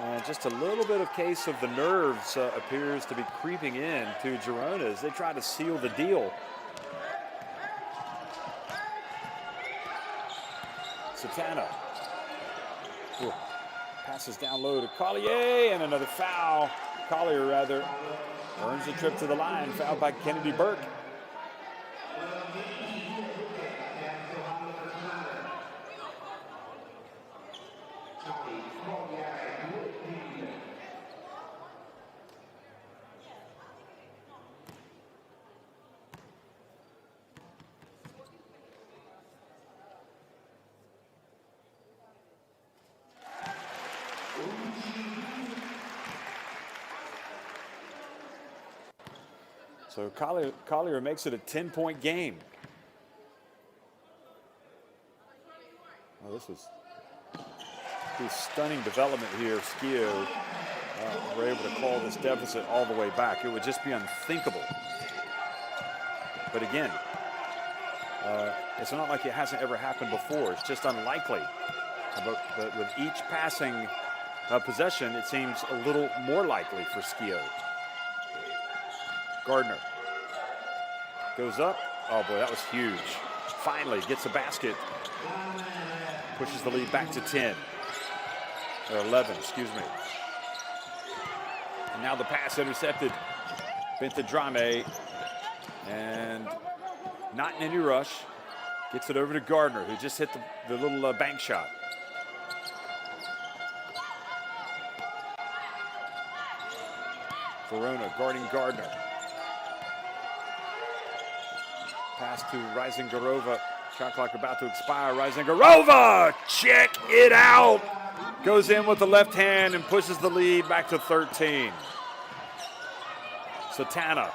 And just a little bit of case of the nerves appears to be creeping in to Girona as they try to seal the deal. Satana passes down low to Collier, and another foul. Collier, rather, earns the trip to the line. Fouled by Kennedy Burke. So Collier makes it a 10-point game. Oh, this was a stunning development here. Schio were able to call this deficit all the way back. It would just be unthinkable. But again, it's not like it hasn't ever happened before. It's just unlikely. But with each passing possession, it seems a little more likely for Schio. Gardner goes up. Oh boy, that was huge. Finally gets a basket. Pushes the lead back to 10. Or 11, excuse me. And now the pass intercepted. Benthedrame. And not in any rush. Gets it over to Gardner, who just hit the little bank shot. Verona guarding Gardner. Pass to Rising Garova. Shot clock about to expire. Rising Garova! Check it out! Goes in with the left hand and pushes the lead back to 13. Satana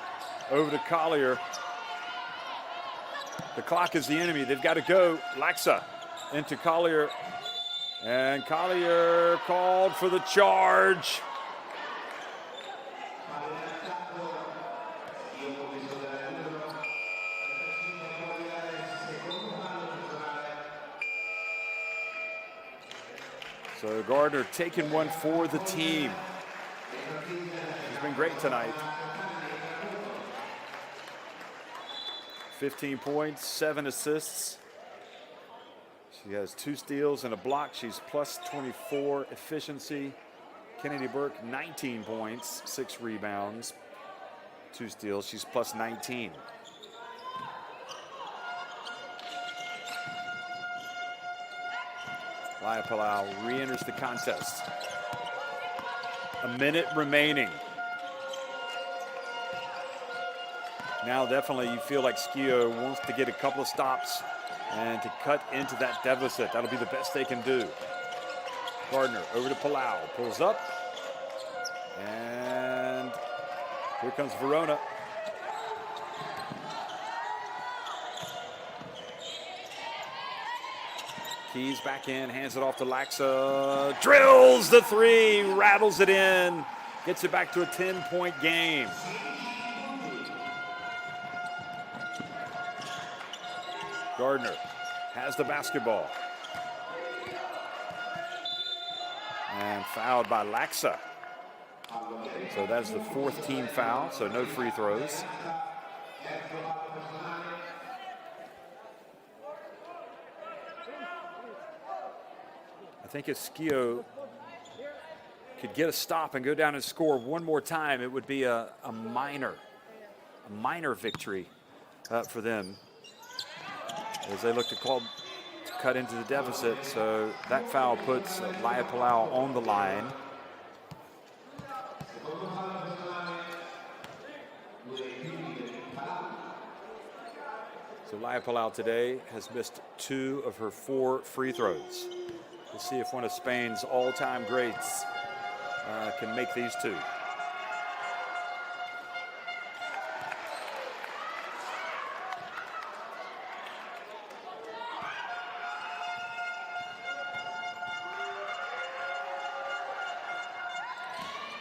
over to Collier. The clock is the enemy. They've got to go. Laxa into Collier. And Collier called for the charge. So Gardner taking one for the team. He's been great tonight. 15 points, 7 assists. She has 2 steals and a block. She's plus 24 efficiency. Kennedy Burke, 19 points, 6 rebounds, 2 steals. She's plus 19. Laia Palau re-enters the contest. A minute remaining. Now definitely you feel like Schio wants to get a couple of stops and to cut into that deficit. That'll be the best they can do. Gardner over to Palau, pulls up, and here comes Verona. Keys back in, hands it off to Laxa, drills the three, rattles it in, gets it back to a 10-point game. Gardner has the basketball. And fouled by Laxa. So that's the 4th team foul, so no free throws. I think if Schio could get a stop and go down and score one more time, it would be a minor victory for them as they look to cut into the deficit. So that foul puts Laia Palau on the line. So Laia Palau today has missed 2 of her 4 free throws. We'll see if one of Spain's all-time greats can make these 2.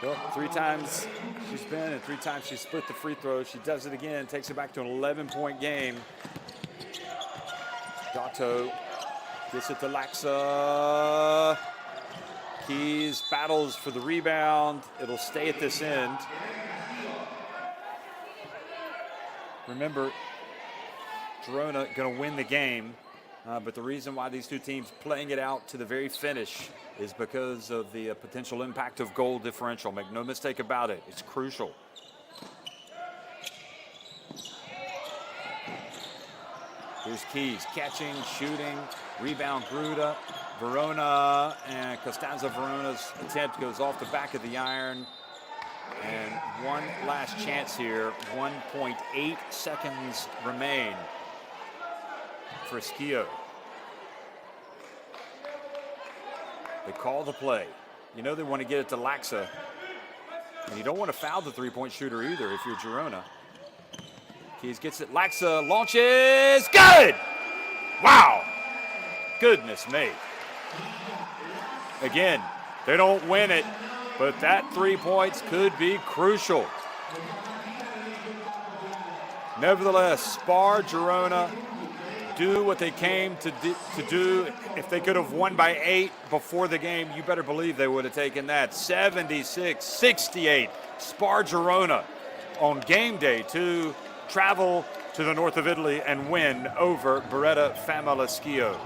Well, 3 times she's been and 3 times she split the free throw. She does it again, takes it back to an 11-point game. Gatto gets it to Laxa. Keys battles for the rebound. It'll stay at this end. Remember, Girona going to win the game, but the reason why these 2 teams playing it out to the very finish is because of the potential impact of goal differential. Make no mistake about it, it's crucial. Here's Keys, catching, shooting, rebound Gruda, Verona, and Costanza Verona's attempt goes off the back of the iron. And one last chance here, 1.8 seconds remain for Schio. They call the play. You know they want to get it to Laxa. And you don't want to foul the 3-point shooter either if you're Girona. Keys gets it, Laxa launches, good! Wow, goodness me. Again, they don't win it, but that 3 points could be crucial. Nevertheless, Spar Girona do what they came to do. If they could have won by 8 before the game, you better believe they would have taken that. 76-68, Spar Girona on game day to travel to the north of Italy and win over Beretta Famila Schio.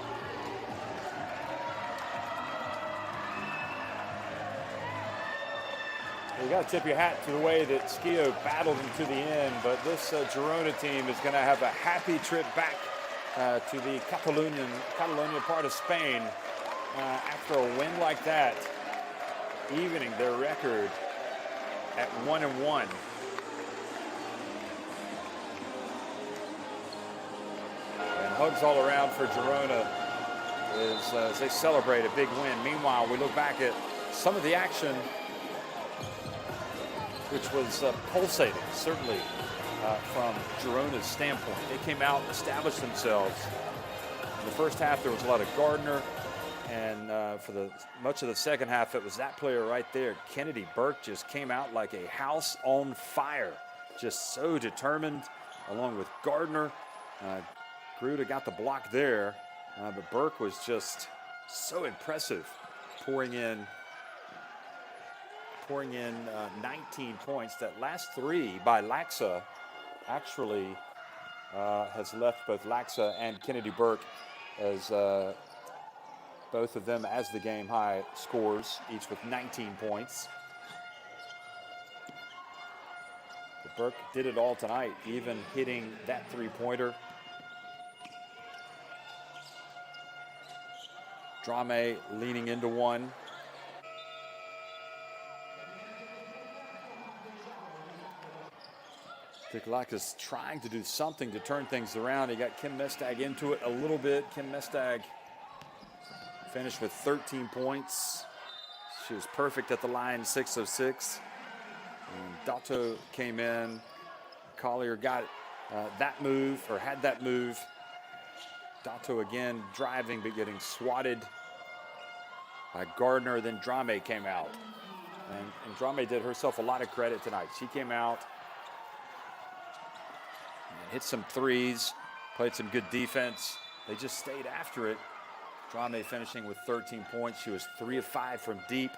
You got to tip your hat to the way that Schio battled them to the end, but this Girona team is going to have a happy trip back to the Catalonia part of Spain after a win like that, evening their record at 1-1. And hugs all around for Girona as they celebrate a big win. Meanwhile, we look back at some of the action, which was pulsating, certainly from Girona's standpoint. They came out and established themselves. In the first half, there was a lot of Gardner, and for much of the second half, it was that player right there. Kennedy Burke just came out like a house on fire, just so determined, along with Gardner. Gruda got the block there, but Burke was just so impressive, pouring in 19 points. That last 3 by Laxa actually has left both Laxa and Kennedy Burke as both of them as the game high scores, each with 19 points. But Burke did it all tonight, even hitting that 3-pointer. Drame leaning into one. Dick is trying to do something to turn things around. He got Kim Mestag into it a little bit. Kim Mestag finished with 13 points. She was perfect at the line, 6 of 6. And Dato came in. Collier got that move, or had that move. Dato again driving, but getting swatted by Gardner. Then Drame came out. And Drame did herself a lot of credit tonight. She came out and hit some threes, played some good defense. They just stayed after it. Drame finishing with 13 points. She was 3 of 5 from deep.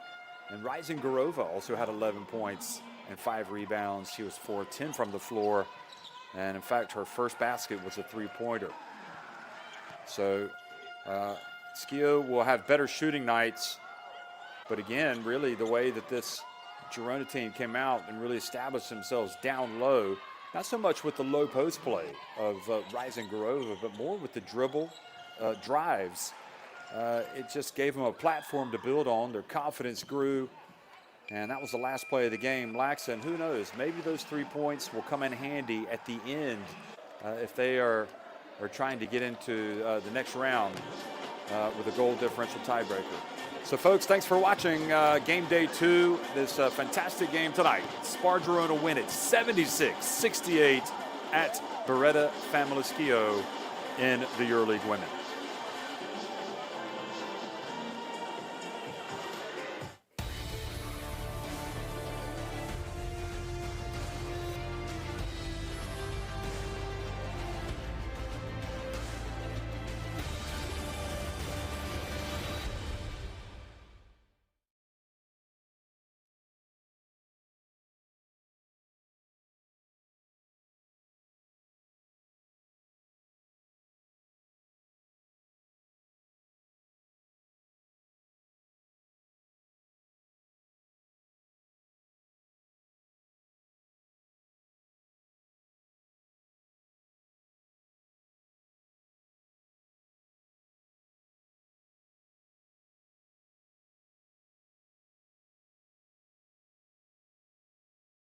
And Rising Garova also had 11 points and 5 rebounds. She was 4 of 10 from the floor. And in fact, her first basket was a 3-pointer. So Schio will have better shooting nights. But again, really the way that this Girona team came out and really established themselves down low, not so much with the low post play of Rising Garova, but more with the dribble drives. It just gave them a platform to build on. Their confidence grew, and that was the last play of the game. Laxon, who knows, maybe those 3 points will come in handy at the end if they are trying to get into the next round with a goal differential tiebreaker. So folks, thanks for watching game day 2, this fantastic game tonight. Spar Girona win it 76-68 at Beretta Famila Schio in the EuroLeague Women.